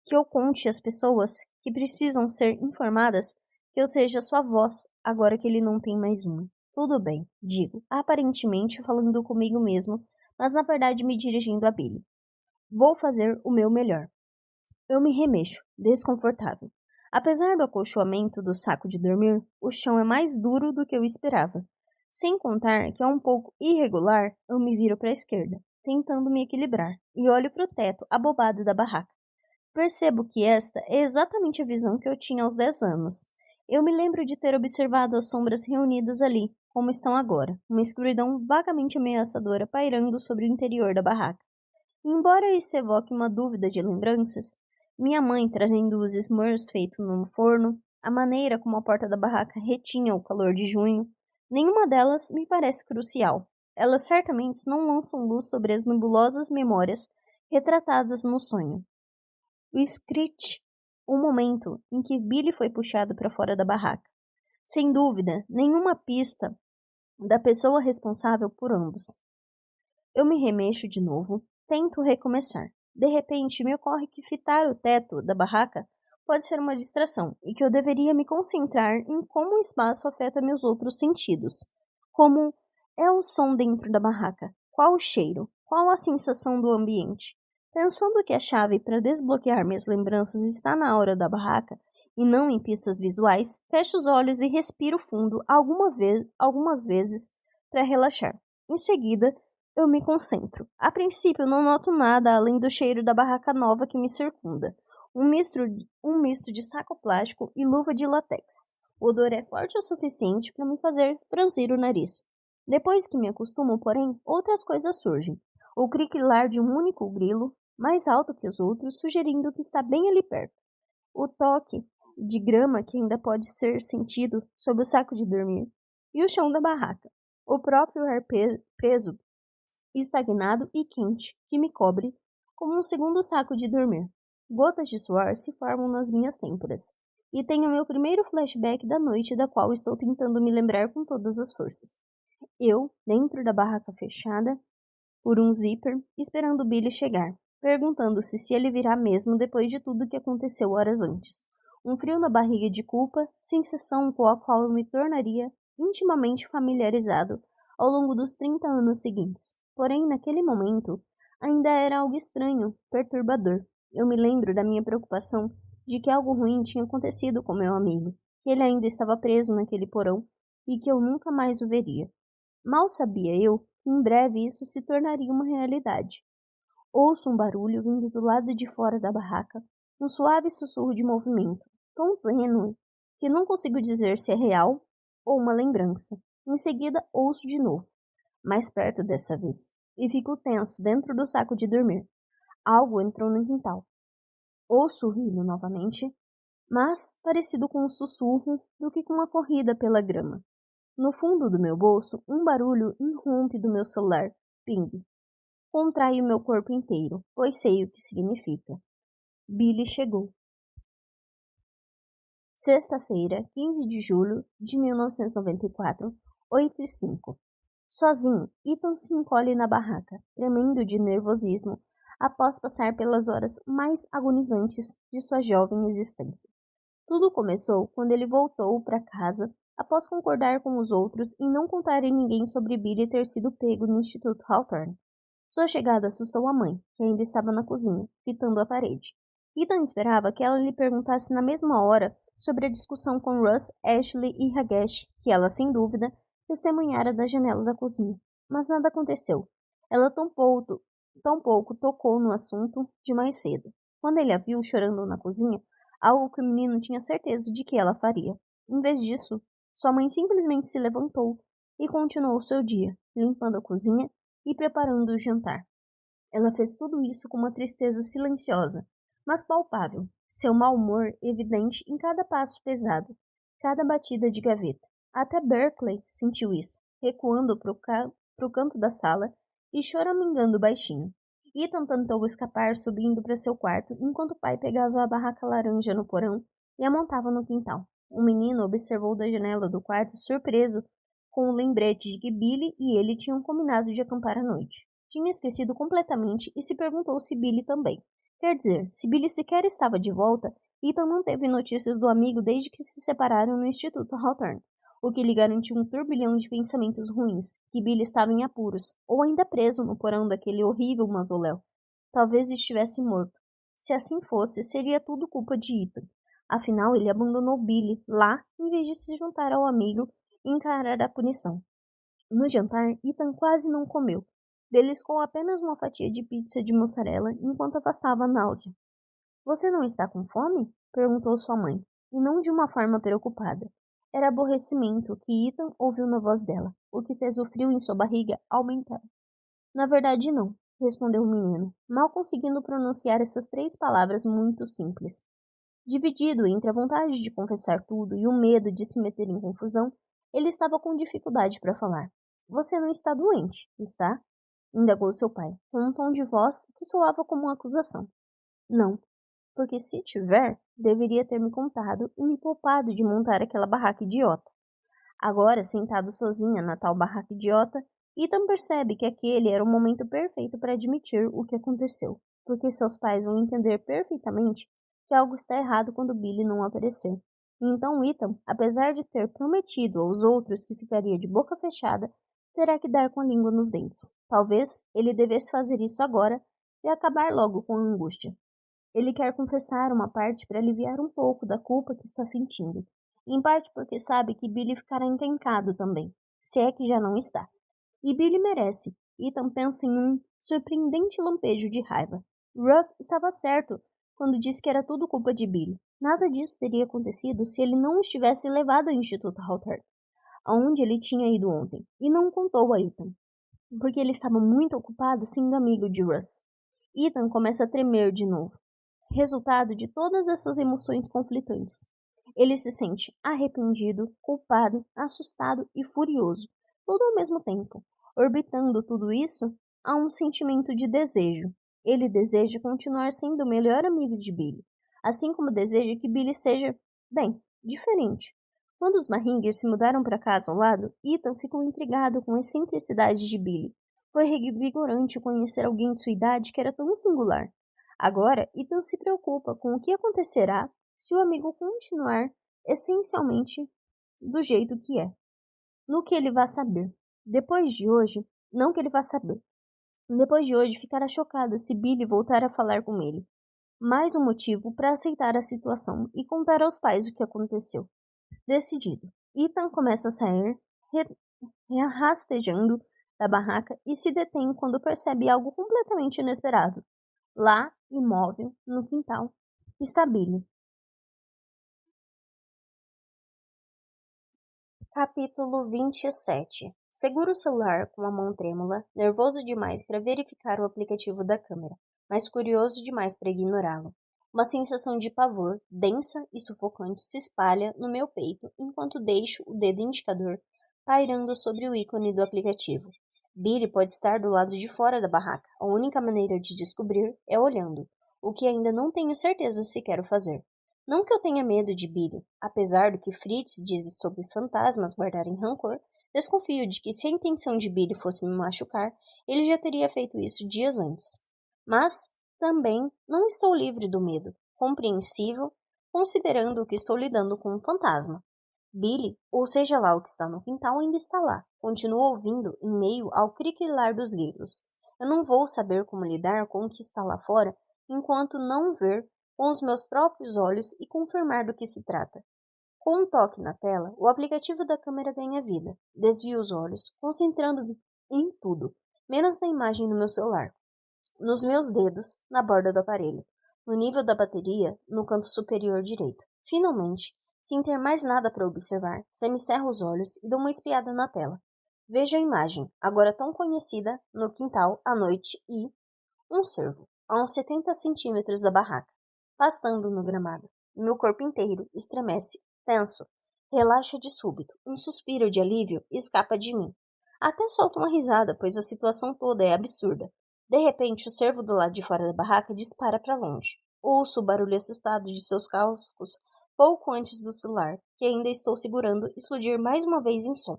Que eu conte às pessoas que precisam ser informadas que eu seja sua voz, agora que ele não tem mais uma. Tudo bem, digo, aparentemente falando comigo mesmo, mas na verdade me dirigindo a Billy. Vou fazer o meu melhor. Eu me remexo, desconfortável. Apesar do acolchoamento do saco de dormir, o chão é mais duro do que eu esperava. Sem contar que é um pouco irregular, eu me viro para a esquerda, tentando me equilibrar, e olho para o teto abobado da barraca. Percebo que esta é exatamente a visão que eu tinha aos 10 anos. Eu me lembro de ter observado as sombras reunidas ali, como estão agora, uma escuridão vagamente ameaçadora pairando sobre o interior da barraca. Embora isso evoque uma dúvida de lembranças, minha mãe trazendo os s'mores feitos no forno, a maneira como a porta da barraca retinha o calor de junho, nenhuma delas me parece crucial. Elas certamente não lançam luz sobre as nebulosas memórias retratadas no sonho. O screech, o momento em que Billy foi puxado para fora da barraca. Sem dúvida, nenhuma pista da pessoa responsável por ambos. Eu me remexo de novo, tento recomeçar. De repente, me ocorre que fitar o teto da barraca pode ser uma distração e que eu deveria me concentrar em como o espaço afeta meus outros sentidos. Como é o som dentro da barraca? Qual o cheiro? Qual a sensação do ambiente? Pensando que a chave para desbloquear minhas lembranças está na aura da barraca e não em pistas visuais, fecho os olhos e respiro fundo algumas vezes para relaxar. Em seguida, eu me concentro. A princípio, não noto nada além do cheiro da barraca nova que me circunda. Um misto de saco plástico e luva de látex. O odor é forte o suficiente para me fazer franzir o nariz. Depois que me acostumo, porém, outras coisas surgem. O criquilar de um único grilo, mais alto que os outros, sugerindo que está bem ali perto. O toque de grama que ainda pode ser sentido sob o saco de dormir. E o chão da barraca. O próprio ar preso, estagnado e quente, que me cobre, como um segundo saco de dormir. Gotas de suor se formam nas minhas têmporas. E tenho meu primeiro flashback da noite da qual estou tentando me lembrar com todas as forças. Eu, dentro da barraca fechada, por um zíper, esperando Billy chegar, perguntando-se se ele virá mesmo depois de tudo que aconteceu horas antes. Um frio na barriga de culpa, sensação com a qual eu me tornaria intimamente familiarizado ao longo dos 30 anos seguintes. Porém, naquele momento, ainda era algo estranho, perturbador. Eu me lembro da minha preocupação de que algo ruim tinha acontecido com meu amigo, que ele ainda estava preso naquele porão e que eu nunca mais o veria. Mal sabia eu que em breve isso se tornaria uma realidade. Ouço um barulho vindo do lado de fora da barraca, um suave sussurro de movimento, tão tênue que não consigo dizer se é real ou uma lembrança. Em seguida, ouço de novo, mais perto dessa vez, e fico tenso dentro do saco de dormir. Algo entrou no quintal. Ouço o rindo novamente, mas parecido com um sussurro do que com uma corrida pela grama. No fundo do meu bolso, um barulho irrompe do meu celular. Ping. Contraio meu corpo inteiro, pois sei o que significa. Billy chegou. Sexta-feira, 15 de julho de 1994, 8h05. Sozinho, Ethan se encolhe na barraca, tremendo de nervosismo, após passar pelas horas mais agonizantes de sua jovem existência. Tudo começou quando ele voltou para casa, após concordar com os outros em não contar a ninguém sobre Billy ter sido pego no Instituto Hawthorne. Sua chegada assustou a mãe, que ainda estava na cozinha, fitando a parede. Ethan esperava que ela lhe perguntasse na mesma hora sobre a discussão com Russ, Ashley e Ragesh, que ela, sem dúvida, testemunhara da janela da cozinha. Mas nada aconteceu. Ela tampouco tocou no assunto de mais cedo. Quando ele a viu chorando na cozinha, algo que o menino tinha certeza de que ela faria. Em vez disso, sua mãe simplesmente se levantou e continuou seu dia, limpando a cozinha e preparando o jantar. Ela fez tudo isso com uma tristeza silenciosa, mas palpável, seu mau humor evidente em cada passo pesado, cada batida de gaveta. Até Berkeley sentiu isso, recuando para o canto da sala e choramingando baixinho. Ethan tentou escapar subindo para seu quarto enquanto o pai pegava a barraca laranja no porão e a montava no quintal. O menino observou da janela do quarto, surpreso com o lembrete de que Billy e ele tinham combinado de acampar à noite. Tinha esquecido completamente e se perguntou se Billy também. Quer dizer, se Billy sequer estava de volta, Ethan não teve notícias do amigo desde que se separaram no Instituto Hawthorne, o que lhe garantiu um turbilhão de pensamentos ruins, que Billy estava em apuros, ou ainda preso no porão daquele horrível mausoléu. Talvez estivesse morto. Se assim fosse, seria tudo culpa de Ethan. Afinal, ele abandonou Billy lá em vez de se juntar ao amigo e encarar a punição. No jantar, Ethan quase não comeu. Beliscou apenas uma fatia de pizza de mussarela enquanto afastava a náusea. Você não está com fome? Perguntou sua mãe, e não de uma forma preocupada. Era aborrecimento que Ethan ouviu na voz dela, o que fez o frio em sua barriga aumentar. Na verdade, não, respondeu o menino, mal conseguindo pronunciar essas 3 palavras muito simples. Dividido entre a vontade de confessar tudo e o medo de se meter em confusão, ele estava com dificuldade para falar. Você não está doente, está? Indagou seu pai, com um tom de voz que soava como uma acusação. Não, porque se tiver, deveria ter me contado e me poupado de montar aquela barraca idiota. Agora, sentado sozinha na tal barraca idiota, Ethan percebe que aquele era o momento perfeito para admitir o que aconteceu, porque seus pais vão entender perfeitamente que algo está errado quando Billy não aparecer. E então Ethan, apesar de ter prometido aos outros que ficaria de boca fechada, terá que dar com a língua nos dentes. Talvez ele devesse fazer isso agora e acabar logo com a angústia. Ele quer confessar uma parte para aliviar um pouco da culpa que está sentindo, em parte porque sabe que Billy ficará encrencado também, se é que já não está. E Billy merece. Ethan pensa em um surpreendente lampejo de raiva. Russ estava certo quando disse que era tudo culpa de Billy. Nada disso teria acontecido se ele não os tivesse levado ao Instituto Hawthorne, aonde ele tinha ido ontem, e não contou a Ethan, porque ele estava muito ocupado sendo amigo de Russ. Ethan começa a tremer de novo, resultado de todas essas emoções conflitantes. Ele se sente arrependido, culpado, assustado e furioso, tudo ao mesmo tempo. Orbitando tudo isso, há um sentimento de desejo. Ele deseja continuar sendo o melhor amigo de Billy, assim como deseja que Billy seja, bem, diferente. Quando os Mahingers se mudaram para casa ao lado, Ethan ficou intrigado com a excentricidade de Billy. Foi revigorante conhecer alguém de sua idade que era tão singular. Agora, Ethan se preocupa com o que acontecerá se o amigo continuar essencialmente do jeito que é. No que ele vai saber. Depois de hoje, não que ele vá saber. Depois de hoje, ficará chocado se Billy voltar a falar com ele. Mais um motivo para aceitar a situação e contar aos pais o que aconteceu. Decidido, Ethan começa a sair, rastejando da barraca e se detém quando percebe algo completamente inesperado. Lá, imóvel, no quintal, está Billy. Capítulo 27. Segura o celular com a mão trêmula, nervoso demais para verificar o aplicativo da câmera, mas curioso demais para ignorá-lo. Uma sensação de pavor, densa e sufocante, se espalha no meu peito enquanto deixo o dedo indicador pairando sobre o ícone do aplicativo. Billy pode estar do lado de fora da barraca. A única maneira de descobrir é olhando, o que ainda não tenho certeza se quero fazer. Não que eu tenha medo de Billy, apesar do que Fritz diz sobre fantasmas guardarem rancor, desconfio de que se a intenção de Billy fosse me machucar, ele já teria feito isso dias antes. Mas também não estou livre do medo, compreensível, considerando que estou lidando com um fantasma. Billy, ou seja lá o que está no quintal, ainda está lá. Continuo ouvindo em meio ao criquilar dos grilos. Eu não vou saber como lidar com o que está lá fora enquanto não ver com os meus próprios olhos e confirmar do que se trata. Com um toque na tela, o aplicativo da câmera ganha vida. Desvio os olhos, concentrando-me em tudo, menos na imagem no meu celular, nos meus dedos, na borda do aparelho, no nível da bateria, no canto superior direito. Finalmente, sem ter mais nada para observar, semicerro os olhos e dou uma espiada na tela. Vejo a imagem, agora tão conhecida, no quintal, à noite e... um cervo, a uns 70 centímetros da barraca, pastando no gramado. Meu corpo inteiro estremece, tenso, relaxa de súbito. Um suspiro de alívio escapa de mim. Até solto uma risada, pois a situação toda é absurda. De repente, o cervo do lado de fora da barraca dispara para longe. Ouço o barulho assustado de seus cascos pouco antes do celular, que ainda estou segurando, explodir mais uma vez em som.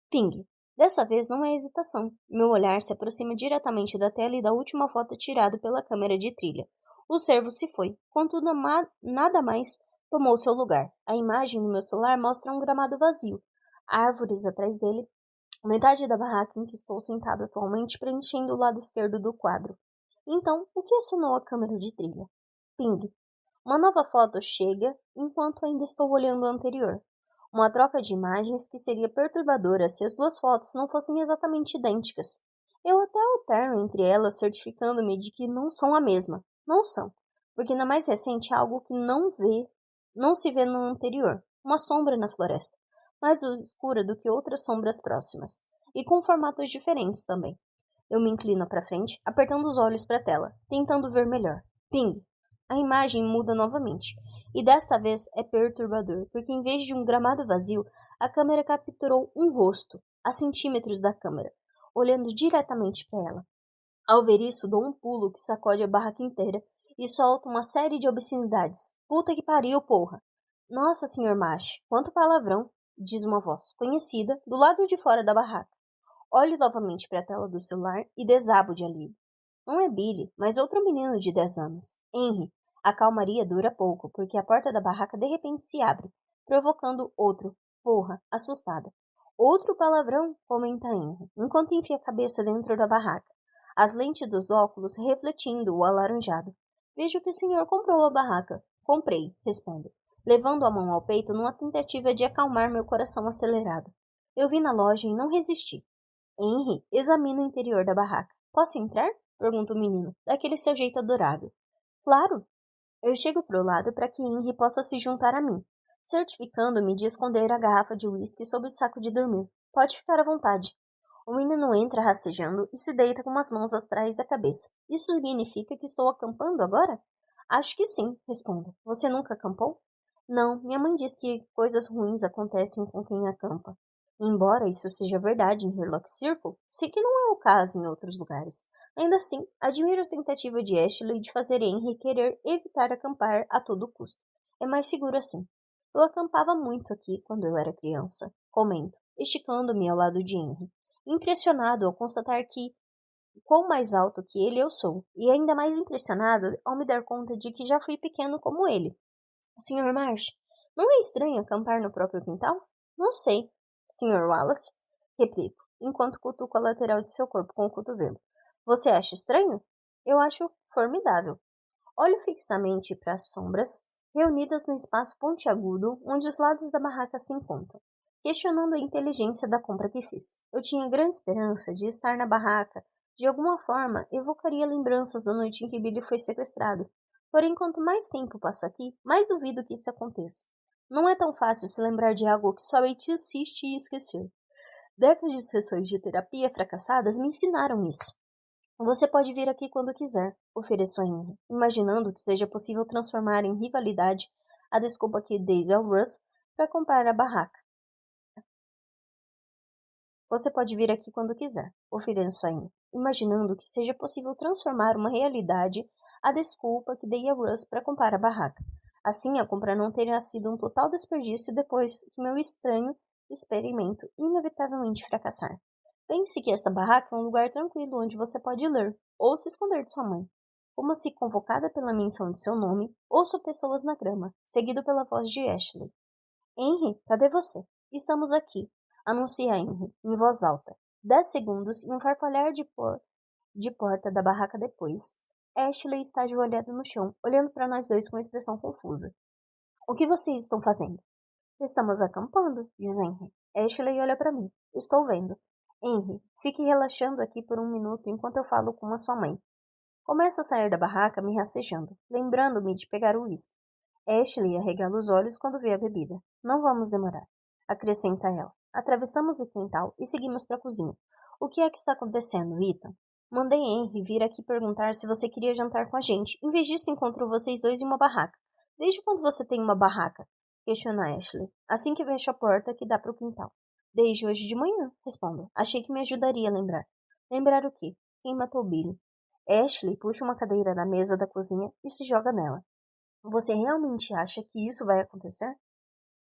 Ping. Dessa vez não é hesitação. Meu olhar se aproxima diretamente da tela e da última foto tirada pela câmera de trilha. O cervo se foi, contudo nada mais tomou seu lugar. A imagem no meu celular mostra um gramado vazio, árvores atrás dele, metade da barraca em que estou sentado atualmente preenchendo o lado esquerdo do quadro. Então, o que acionou a câmera de trilha? Ping. Uma nova foto chega enquanto ainda estou olhando a anterior. Uma troca de imagens que seria perturbadora se as duas fotos não fossem exatamente idênticas. Eu até alterno entre elas, certificando-me de que não são a mesma. Não são, porque na mais recente há algo que não se vê no anterior, uma sombra na floresta, mais escura do que outras sombras próximas, e com formatos diferentes também. Eu me inclino para frente, apertando os olhos para a tela, tentando ver melhor. Ping! A imagem muda novamente, e desta vez é perturbador, porque em vez de um gramado vazio, a câmera capturou um rosto, a centímetros da câmera, olhando diretamente para ela. Ao ver isso, dou um pulo que sacode a barraca inteira e solto uma série de obscenidades. Puta que pariu, porra! Nossa, senhor Mash, quanto palavrão! Diz uma voz, conhecida, do lado de fora da barraca. Olho novamente para a tela do celular e desabo de alívio. Não é Billy, mas outro menino de 10 anos, Henry. A calmaria dura pouco, porque a porta da barraca de repente se abre, provocando outro, porra, assustada. Outro palavrão, comenta Henry, enquanto enfia a cabeça dentro da barraca, as lentes dos óculos refletindo o alaranjado. Vejo que o senhor comprou a barraca. Comprei, respondo, levando a mão ao peito numa tentativa de acalmar meu coração acelerado. Eu vi na loja e não resisti. Henry examina o interior da barraca. Posso entrar? Pergunta o menino, daquele seu jeito adorável. Claro. Eu chego pro lado para que Henry possa se juntar a mim, certificando-me de esconder a garrafa de uísque sob o saco de dormir. Pode ficar à vontade. O menino entra rastejando e se deita com as mãos atrás da cabeça. Isso significa que estou acampando agora? Acho que sim, respondo. Você nunca acampou? Não, minha mãe diz que coisas ruins acontecem com quem acampa. Embora isso seja verdade em Herlock Circle, sei que não é o caso em outros lugares. Ainda assim, admiro a tentativa de Ashley de fazer Henry querer evitar acampar a todo custo. É mais seguro assim. Eu acampava muito aqui quando eu era criança, comento, esticando-me ao lado de Henry, impressionado ao constatar que quão mais alto que ele eu sou, e ainda mais impressionado ao me dar conta de que já fui pequeno como ele. Sr. Marsh, não é estranho acampar no próprio quintal? Não sei, Sr. Wallace, replico, enquanto cutuco a lateral de seu corpo com o cotovelo. Você acha estranho? Eu acho formidável. Olho fixamente para as sombras, reunidas no espaço pontiagudo onde os lados da barraca se encontram, questionando a inteligência da compra que fiz. Eu tinha grande esperança de estar na barraca. De alguma forma, evocaria lembranças da noite em que Billy foi sequestrado. Porém, quanto mais tempo passo aqui, mais duvido que isso aconteça. Não é tão fácil se lembrar de algo que somente insiste em esquecer. Décadas de sessões de terapia fracassadas me ensinaram isso. Você pode vir aqui quando quiser, ofereço a Henry, imaginando que seja possível transformar em rivalidade a desculpa que Daisy ao Russ para comprar a barraca. Você pode vir aqui quando quiser, ofereço a Henry, imaginando que seja possível transformar uma realidade a desculpa que dei a Russ para comprar a barraca. Assim, a compra não teria sido um total desperdício depois que meu estranho experimento inevitavelmente fracassar. Pense que esta barraca é um lugar tranquilo onde você pode ler ou se esconder de sua mãe. Como se convocada pela menção de seu nome, ouço pessoas na grama, seguido pela voz de Ashley. Henry, cadê você? Estamos aqui, anuncia Henry, em voz alta. 10 segundos e um farfalhar de porta da barraca depois. Ashley está ajoelhada no chão, olhando para nós dois com expressão confusa. O que vocês estão fazendo? Estamos acampando, diz Henry. Ashley olha para mim. Estou vendo. Henry, fique relaxando aqui por um minuto enquanto eu falo com a sua mãe. Começo a sair da barraca me rastejando, lembrando-me de pegar o uísque. Ashley arregala os olhos quando vê a bebida. Não vamos demorar, acrescenta ela. Atravessamos o quintal e seguimos para a cozinha. O que é que está acontecendo, Ethan? Mandei Henry vir aqui perguntar se você queria jantar com a gente. Em vez disso, encontro vocês dois em uma barraca. Desde quando você tem uma barraca? Questiona Ashley, assim que fecho a porta que dá para o quintal. Desde hoje de manhã, respondo. Achei que me ajudaria a lembrar. Lembrar o quê? Quem matou Billy? Ashley puxa uma cadeira da mesa da cozinha e se joga nela. Você realmente acha que isso vai acontecer?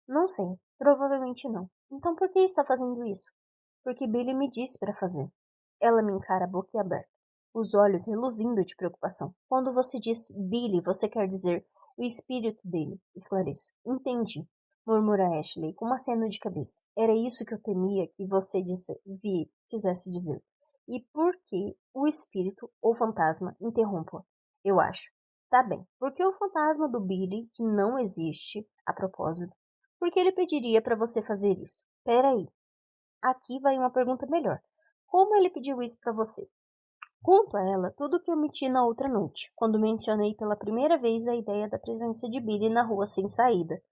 Não sei. Provavelmente não. Então por que está fazendo isso? Porque Billy me disse para fazer. Ela me encara boquiaberta, os olhos reluzindo de preocupação. Quando você diz Billy, você quer dizer o espírito dele, esclareço. Entendi, murmura Ashley com um aceno de cabeça. Era isso que eu temia que você quisesse dizer. E por que o espírito ou fantasma interrompa? Eu acho. Tá bem, porque o fantasma do Billy, que não existe, a propósito, por que ele pediria para você fazer isso? Peraí, aqui vai uma pergunta melhor. Como ele pediu isso para você? Conto a ela tudo o que omiti na outra noite, quando mencionei pela primeira vez a ideia da presença de Billy na rua sem saída,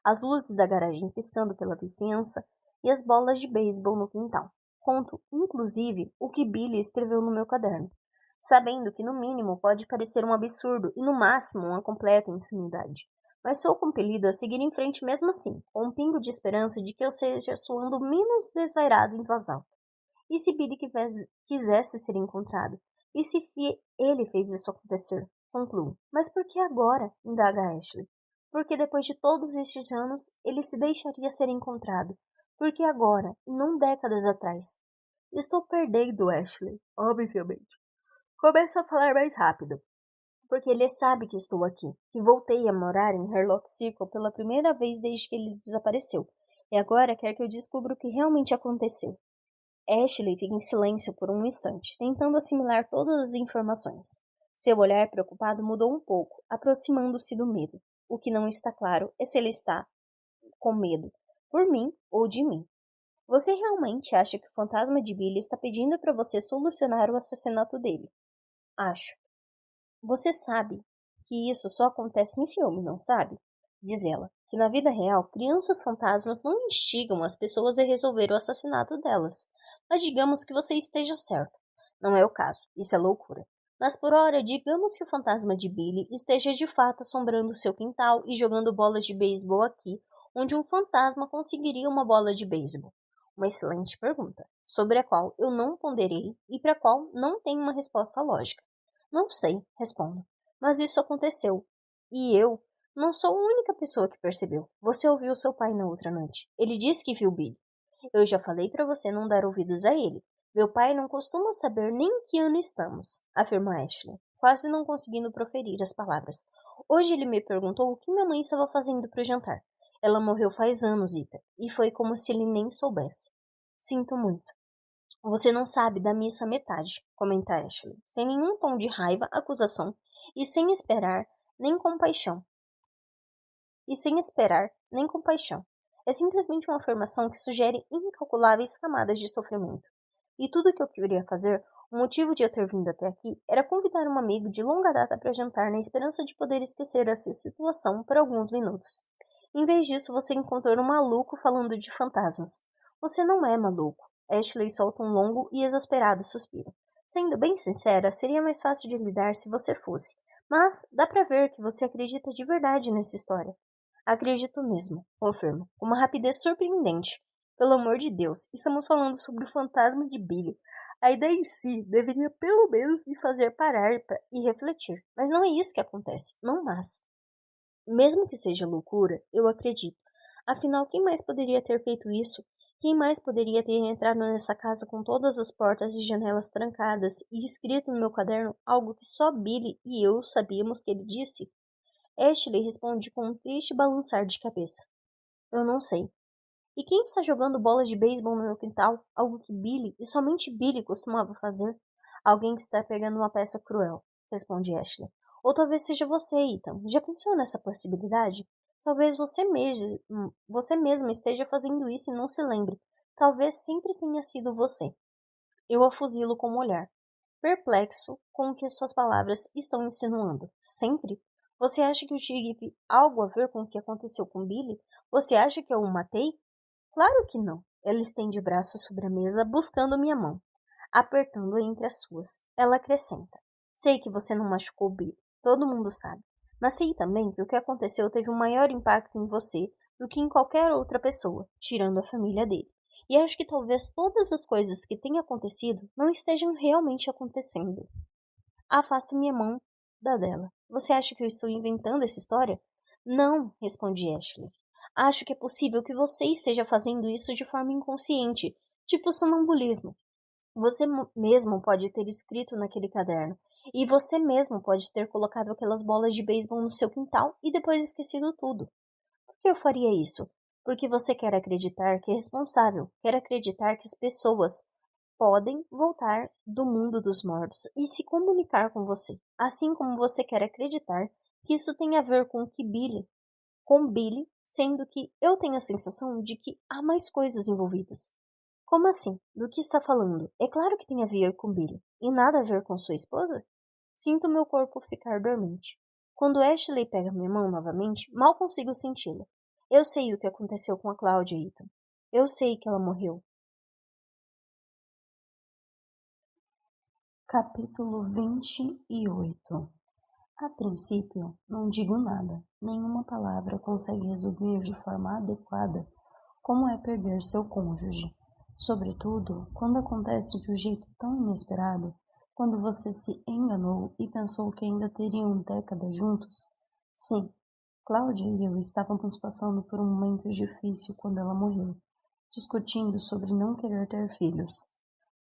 as luzes da garagem piscando pela vizinhança e as bolas de beisebol no quintal. Conto, inclusive, o que Billy escreveu no meu caderno, sabendo que no mínimo pode parecer um absurdo e no máximo uma completa insanidade. Mas sou compelido a seguir em frente mesmo assim, com um pingo de esperança de que eu seja soando menos desvairado em voz alta. E se Billy quisesse ser encontrado? E se ele fez isso acontecer? Concluo. Mas por que agora? Indaga Ashley. Porque depois de todos estes anos, ele se deixaria ser encontrado. Porque agora, e não décadas atrás. Estou perdendo Ashley, obviamente. Começa a falar mais rápido. Porque ele sabe que estou aqui, que voltei a morar em Hairlock Circle pela primeira vez desde que ele desapareceu. E agora quer que eu descubra o que realmente aconteceu. Ashley fica em silêncio por um instante, tentando assimilar todas as informações. Seu olhar preocupado mudou um pouco, aproximando-se do medo. O que não está claro é se ele está com medo, por mim ou de mim. Você realmente acha que o fantasma de Billy está pedindo para você solucionar o assassinato dele? Acho. Você sabe que isso só acontece em filme, não sabe? Diz ela, que na vida real, crianças fantasmas não instigam as pessoas a resolver o assassinato delas. Mas digamos que você esteja certo. Não é o caso, isso é loucura. Mas por hora, digamos que o fantasma de Billy esteja de fato assombrando seu quintal e jogando bolas de beisebol aqui, onde um fantasma conseguiria uma bola de beisebol. Uma excelente pergunta, sobre a qual eu não ponderei e para a qual não tenho uma resposta lógica. Não sei, respondo. Mas isso aconteceu. E eu não sou a única pessoa que percebeu. Você ouviu seu pai na outra noite. Ele disse que viu Billy. Eu já falei para você não dar ouvidos a ele. Meu pai não costuma saber nem em que ano estamos, afirma Ashley, quase não conseguindo proferir as palavras. Hoje ele me perguntou o que minha mãe estava fazendo para o jantar. Ela morreu faz anos, Ita, e foi como se ele nem soubesse. Sinto muito. Você não sabe da missa metade, comenta Ashley, sem nenhum tom de raiva, acusação, e sem esperar nem compaixão. É simplesmente uma afirmação que sugere incalculáveis camadas de sofrimento. E tudo o que eu queria fazer, o motivo de eu ter vindo até aqui, era convidar um amigo de longa data para jantar na esperança de poder esquecer essa situação por alguns minutos. Em vez disso, você encontrou um maluco falando de fantasmas. Você não é maluco. Ashley solta um longo e exasperado suspiro. Sendo bem sincera, seria mais fácil de lidar se você fosse. Mas dá pra ver que você acredita de verdade nessa história. Acredito mesmo, confirmo, com uma rapidez surpreendente. Pelo amor de Deus, estamos falando sobre o fantasma de Billy. A ideia em si deveria pelo menos me fazer parar e refletir. Mas não é isso que acontece, não mas. Mesmo que seja loucura, eu acredito. Afinal, quem mais poderia ter feito isso? Quem mais poderia ter entrado nessa casa com todas as portas e janelas trancadas e escrito no meu caderno algo que só Billy e eu sabíamos que ele disse? Ashley responde com um triste balançar de cabeça. Eu não sei. E quem está jogando bola de beisebol no meu quintal? Algo que Billy, e somente Billy, costumava fazer? Alguém que está pegando uma peça cruel, responde Ashley. Ou talvez seja você, Ethan. Já pensou nessa possibilidade? Talvez você mesmo esteja fazendo isso e não se lembre. Talvez sempre tenha sido você. Eu a fuzilo com um olhar, perplexo com o que suas palavras estão insinuando. Sempre? Você acha que eu tive algo a ver com o que aconteceu com Billy? Você acha que eu o matei? Claro que não. Ela estende o braço sobre a mesa, buscando minha mão, apertando-a entre as suas. Ela acrescenta: sei que você não machucou Billy. Todo mundo sabe. Mas sei também que o que aconteceu teve um maior impacto em você do que em qualquer outra pessoa, tirando a família dele. E acho que talvez todas as coisas que têm acontecido não estejam realmente acontecendo. Afasto minha mão da dela. Você acha que eu estou inventando essa história? Não, respondi Ashley. Acho que é possível que você esteja fazendo isso de forma inconsciente, tipo sonambulismo. Você mesmo pode ter escrito naquele caderno, e você mesmo pode ter colocado aquelas bolas de beisebol no seu quintal e depois esquecido tudo. Por que eu faria isso? Porque você quer acreditar que é responsável, quer acreditar que as pessoas podem voltar do mundo dos mortos e se comunicar com você, assim como você quer acreditar que isso tem a ver com Billy, sendo que eu tenho a sensação de que há mais coisas envolvidas. Como assim? Do que está falando? É claro que tem a ver com Billy, e nada a ver com sua esposa? Sinto meu corpo ficar dormente. Quando Ashley pega minha mão novamente, mal consigo senti-la. Eu sei o que aconteceu com a Cláudia, Ethan. Eu sei que ela morreu. Capítulo 28. A princípio, não digo nada. Nenhuma palavra consegue resumir de forma adequada como é perder seu cônjuge. Sobretudo, quando acontece de um jeito tão inesperado, quando você se enganou e pensou que ainda teriam décadas juntos. Sim, Cláudia e eu estávamos passando por um momento difícil quando ela morreu, discutindo sobre não querer ter filhos,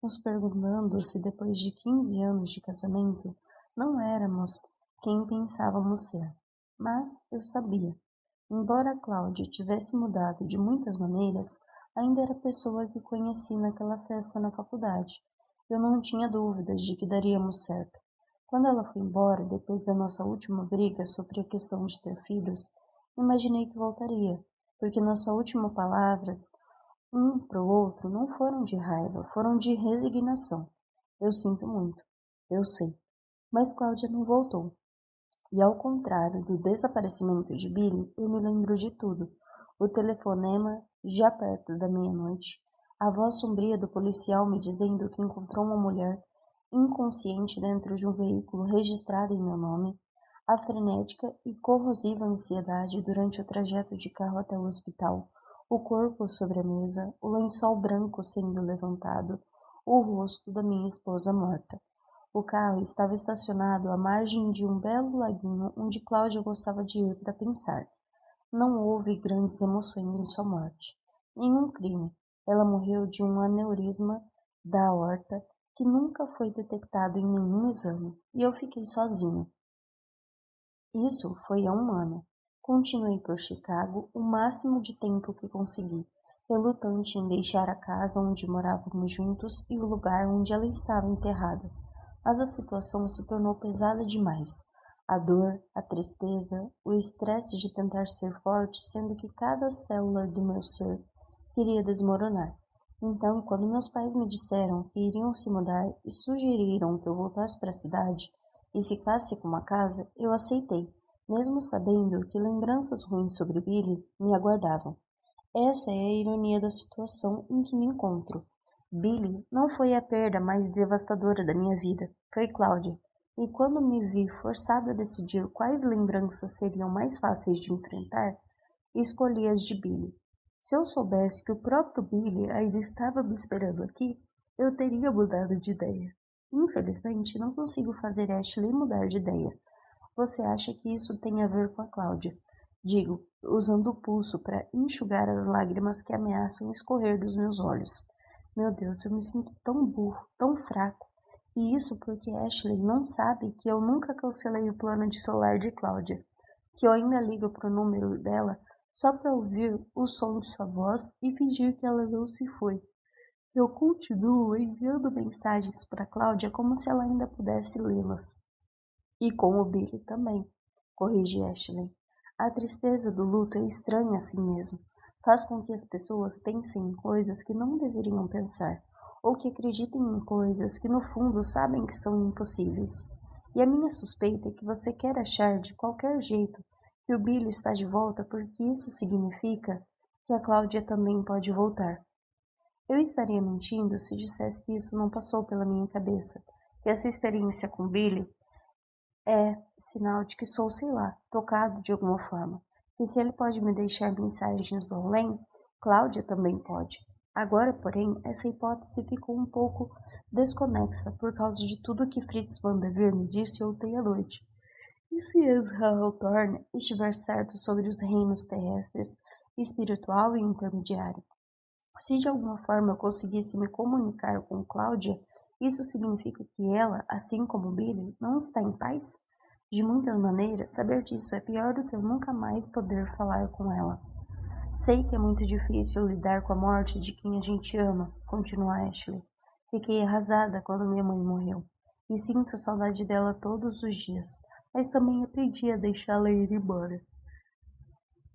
nos perguntando se depois de 15 anos de casamento não éramos quem pensávamos ser. Mas eu sabia. Embora Cláudia tivesse mudado de muitas maneiras, ainda era a pessoa que conheci naquela festa na faculdade. Eu não tinha dúvidas de que daríamos certo. Quando ela foi embora, depois da nossa última briga sobre a questão de ter filhos, imaginei que voltaria, porque nossas últimas palavras um para o outro não foram de raiva, foram de resignação. Eu sinto muito, eu sei. Mas Cláudia não voltou. E ao contrário do desaparecimento de Billy, eu me lembro de tudo. O telefonema, já perto da meia-noite, a voz sombria do policial me dizendo que encontrou uma mulher inconsciente dentro de um veículo registrado em meu nome, a frenética e corrosiva ansiedade durante o trajeto de carro até o hospital, o corpo sobre a mesa, o lençol branco sendo levantado, o rosto da minha esposa morta. O carro estava estacionado à margem de um belo laguinho onde Cláudia gostava de ir para pensar. Não houve grandes emoções em sua morte. Nenhum crime. Ela morreu de um aneurisma da aorta que nunca foi detectado em nenhum exame. E eu fiquei sozinho. Isso foi há um ano. Continuei por Chicago o máximo de tempo que consegui, relutante em deixar a casa onde morávamos juntos e o lugar onde ela estava enterrada. Mas a situação se tornou pesada demais. A dor, a tristeza, o estresse de tentar ser forte, sendo que cada célula do meu ser queria desmoronar. Então, quando meus pais me disseram que iriam se mudar e sugeriram que eu voltasse para a cidade e ficasse com uma casa, eu aceitei, mesmo sabendo que lembranças ruins sobre Billy me aguardavam. Essa é a ironia da situação em que me encontro. Billy não foi a perda mais devastadora da minha vida, foi Cláudia. E quando me vi forçada a decidir quais lembranças seriam mais fáceis de enfrentar, escolhi as de Billy. Se eu soubesse que o próprio Billy ainda estava me esperando aqui, eu teria mudado de ideia. Infelizmente, não consigo fazer Ashley mudar de ideia. Você acha que isso tem a ver com a Cláudia, Digo, usando o pulso para enxugar as lágrimas que ameaçam escorrer dos meus olhos. Meu Deus, eu me sinto tão burro, tão fraco. E isso porque Ashley não sabe que eu nunca cancelei o plano de celular de Cláudia, que eu ainda ligo pro número dela só para ouvir o som de sua voz e fingir que ela não se foi. Eu continuo enviando mensagens para Cláudia como se ela ainda pudesse lê-las. E com o Billy também, corrige Ashley. A tristeza do luto é estranha assim mesmo. Faz com que as pessoas pensem em coisas que não deveriam pensar, ou que acreditem em coisas que no fundo sabem que são impossíveis. E a minha suspeita é que você quer achar de qualquer jeito que o Billy está de volta porque isso significa que a Cláudia também pode voltar. Eu estaria mentindo se dissesse que isso não passou pela minha cabeça, que essa experiência com Billy é sinal de que sou, sei lá, tocado de alguma forma. E se ele pode me deixar mensagens do além, Cláudia também pode. Agora, porém, essa hipótese ficou um pouco desconexa por causa de tudo que Fritz van der Veer me disse ontem à noite. E se Ezra Hawthorne estiver certo sobre os reinos terrestres, espiritual e intermediário? Se de alguma forma eu conseguisse me comunicar com Cláudia, isso significa que ela, assim como Billy, não está em paz? De muitas maneiras, saber disso é pior do que eu nunca mais poder falar com ela. Sei que é muito difícil lidar com a morte de quem a gente ama, continua Ashley. Fiquei arrasada quando minha mãe morreu, e sinto saudade dela todos os dias, mas também aprendi a deixá-la ir embora.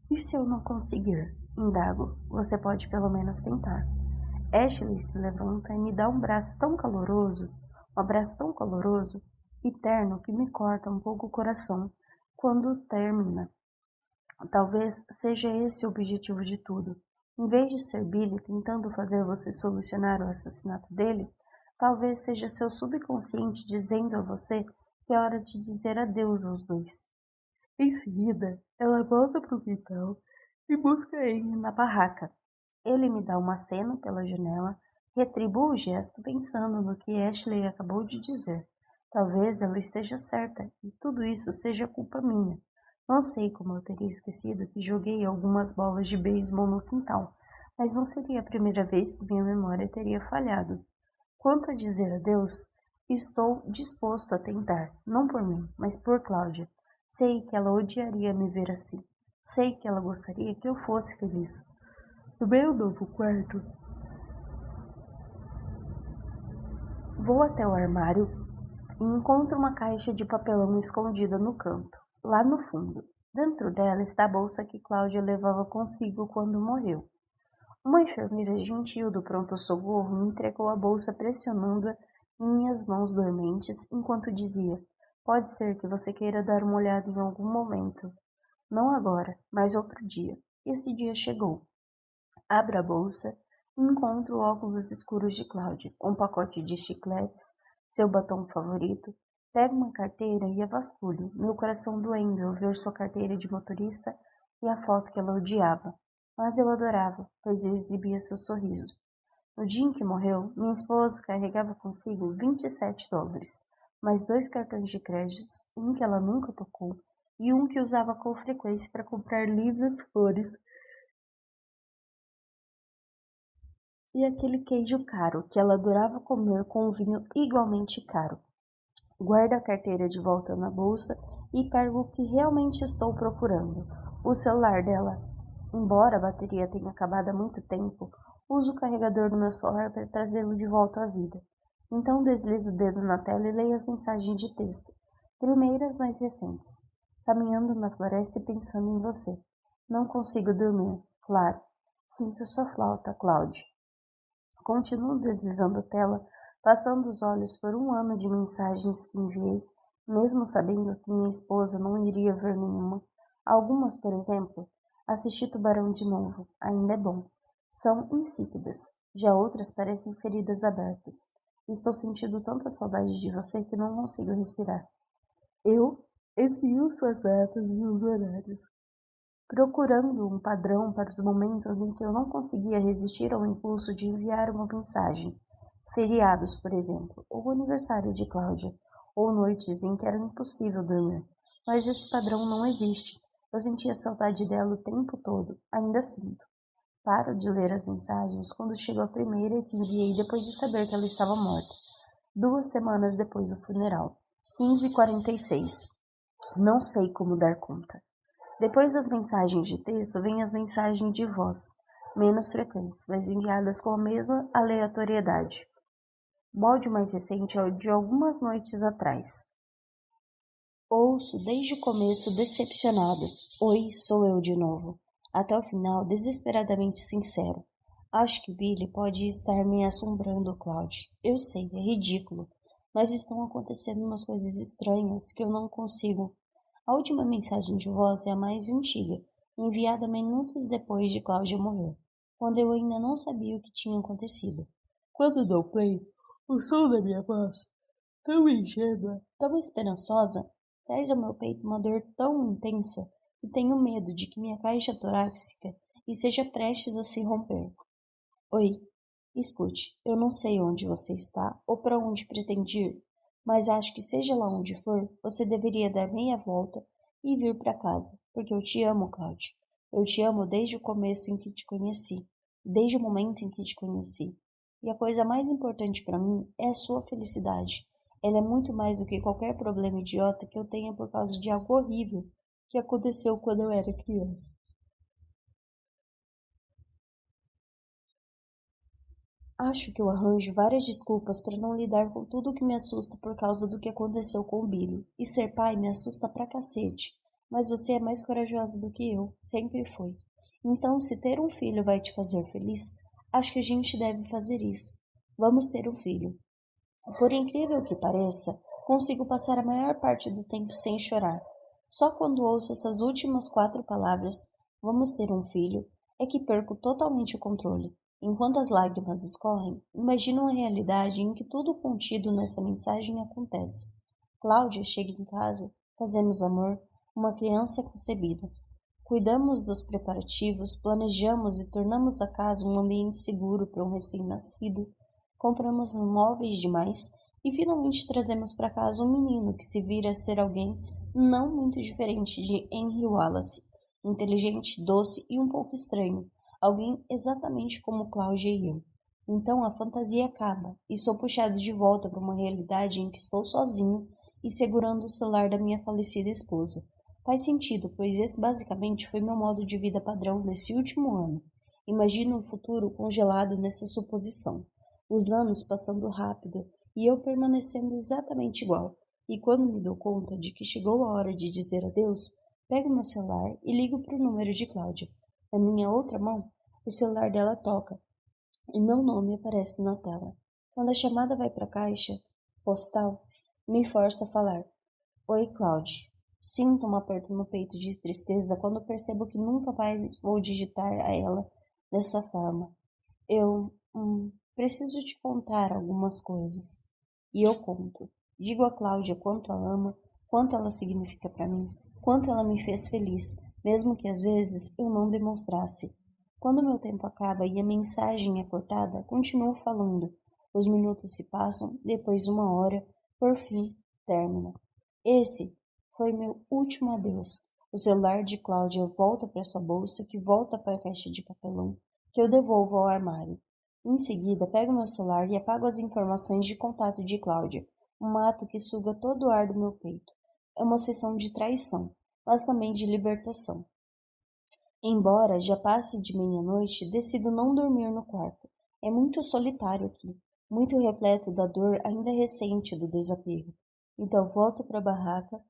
E se eu não conseguir? Indago. Você pode pelo menos tentar. Ashley se levanta e me dá um abraço tão caloroso e terno que me corta um pouco o coração quando termina. Talvez seja esse o objetivo de tudo. Em vez de ser Billy tentando fazer você solucionar o assassinato dele, talvez seja seu subconsciente dizendo a você que é hora de dizer adeus aos dois. Em seguida, ela volta para o quintal e busca ele na barraca. Ele me dá um aceno pela janela, retribuo o gesto pensando no que Ashley acabou de dizer. Talvez ela esteja certa e tudo isso seja culpa minha. Não sei como eu teria esquecido que joguei algumas bolas de beisebol no quintal, mas não seria a primeira vez que minha memória teria falhado. Quanto a dizer adeus, estou disposto a tentar, não por mim, mas por Cláudia. Sei que ela odiaria me ver assim. Sei que ela gostaria que eu fosse feliz. No meu novo quarto, vou até o armário e encontro uma caixa de papelão escondida no canto, lá no fundo. Dentro dela está a bolsa que Cláudia levava consigo quando morreu. Uma enfermeira gentil do pronto-socorro me entregou a bolsa pressionando-a em minhas mãos dormentes enquanto dizia: pode ser que você queira dar uma olhada em algum momento. Não agora, mas outro dia. Esse dia chegou. Abro a bolsa e encontro o óculos escuros de Cláudia, um pacote de chicletes, seu batom favorito. Pego uma carteira e a vasculho, meu coração doendo ao ver sua carteira de motorista e a foto que ela odiava. Mas eu adorava, pois exibia seu sorriso. No dia em que morreu, minha esposa carregava consigo $27, mais 2 cartões de crédito, um que ela nunca tocou e um que usava com frequência para comprar livros, flores e aquele queijo caro que ela adorava comer com um vinho igualmente caro. Guardo a carteira de volta na bolsa e pego o que realmente estou procurando. O celular dela. Embora a bateria tenha acabado há muito tempo, uso o carregador do meu celular para trazê-lo de volta à vida. Então deslizo o dedo na tela e leio as mensagens de texto, primeiras mais recentes. Caminhando na floresta e pensando em você. Não consigo dormir, claro. Sinto sua flauta, Cláudia. Continuo deslizando a tela, passando os olhos por um ano de mensagens que enviei, mesmo sabendo que minha esposa não iria ver nenhuma. Algumas, por exemplo, assisti Tubarão de novo, ainda é bom. São insípidas, já outras parecem feridas abertas. Estou sentindo tanta saudade de você que não consigo respirar. Eu envio suas datas e os horários, procurando um padrão para os momentos em que eu não conseguia resistir ao impulso de enviar uma mensagem. Feriados, por exemplo, ou o aniversário de Cláudia, ou noites em que era impossível dormir. Mas esse padrão não existe. Eu sentia saudade dela o tempo todo, ainda sinto. Paro de ler as mensagens quando chego a primeira que enviei depois de saber que ela estava morta. 2 semanas depois do funeral. 15h46. Não sei como dar conta. Depois das mensagens de texto, vêm as mensagens de voz, menos frequentes, mas enviadas com a mesma aleatoriedade. O áudio mais recente é o de algumas noites atrás. Ouço desde o começo decepcionado. Oi, sou eu de novo. Até o final, desesperadamente sincero. Acho que Billy pode estar me assombrando, Cloud. Eu sei, é ridículo, mas estão acontecendo umas coisas estranhas que eu não consigo. A última mensagem de voz é a mais antiga, enviada minutos depois de Cláudia morrer, quando eu ainda não sabia o que tinha acontecido. Quando dou play, o som da minha voz, tão ingênua, tão esperançosa, traz ao meu peito uma dor tão intensa que tenho medo de que minha caixa torácica esteja prestes a se romper. Oi, escute, eu não sei onde você está ou para onde pretende ir, mas acho que seja lá onde for, você deveria dar meia volta e vir para casa, porque eu te amo, Cláudia. Eu te amo desde o começo em que te conheci, desde o momento em que te conheci. E a coisa mais importante para mim é a sua felicidade. Ela é muito mais do que qualquer problema idiota que eu tenha por causa de algo horrível que aconteceu quando eu era criança. Acho que eu arranjo várias desculpas para não lidar com tudo o que me assusta por causa do que aconteceu com o Billy. E ser pai me assusta pra cacete. Mas você é mais corajosa do que eu, sempre foi. Então, se ter um filho vai te fazer feliz, acho que a gente deve fazer isso. Vamos ter um filho. Por incrível que pareça, consigo passar a maior parte do tempo sem chorar. Só quando ouço essas últimas 4 palavras, vamos ter um filho, é que perco totalmente o controle. Enquanto as lágrimas escorrem, imagino a realidade em que tudo contido nessa mensagem acontece. Cláudia chega em casa, fazemos amor, uma criança é concebida. Cuidamos dos preparativos, planejamos e tornamos a casa um ambiente seguro para um recém-nascido. Compramos móveis demais e finalmente trazemos para casa um menino que se vira a ser alguém não muito diferente de Henry Wallace, inteligente, doce e um pouco estranho, alguém exatamente como Cláudia e eu. Então a fantasia acaba e sou puxado de volta para uma realidade em que estou sozinho e segurando o celular da minha falecida esposa. Faz sentido, pois esse basicamente foi meu modo de vida padrão nesse último ano. Imagino um futuro congelado nessa suposição. Os anos passando rápido e eu permanecendo exatamente igual. E quando me dou conta de que chegou a hora de dizer adeus, pego meu celular e ligo para o número de Cláudia. Na minha outra mão, o celular dela toca e meu nome aparece na tela. Quando a chamada vai para a caixa postal, me forço a falar. Oi, Cláudia. Sinto um aperto no peito de tristeza quando percebo que nunca mais vou digitar a ela dessa forma. Eu preciso te contar algumas coisas. E eu conto. Digo a Cláudia quanto a ama, quanto ela significa para mim, quanto ela me fez feliz, mesmo que às vezes eu não demonstrasse. Quando meu tempo acaba e a mensagem é cortada, continuo falando. Os minutos se passam, depois 1 hora, por fim, término. Esse foi meu último adeus. O celular de Cláudia volta para sua bolsa, que volta para a caixa de papelão, que eu devolvo ao armário. Em seguida, pego meu celular e apago as informações de contato de Cláudia, um ato que suga todo o ar do meu peito. É uma sessão de traição, mas também de libertação. Embora já passe de meia-noite, decido não dormir no quarto. É muito solitário aqui, muito repleto da dor ainda recente do desapego. Então volto para a barraca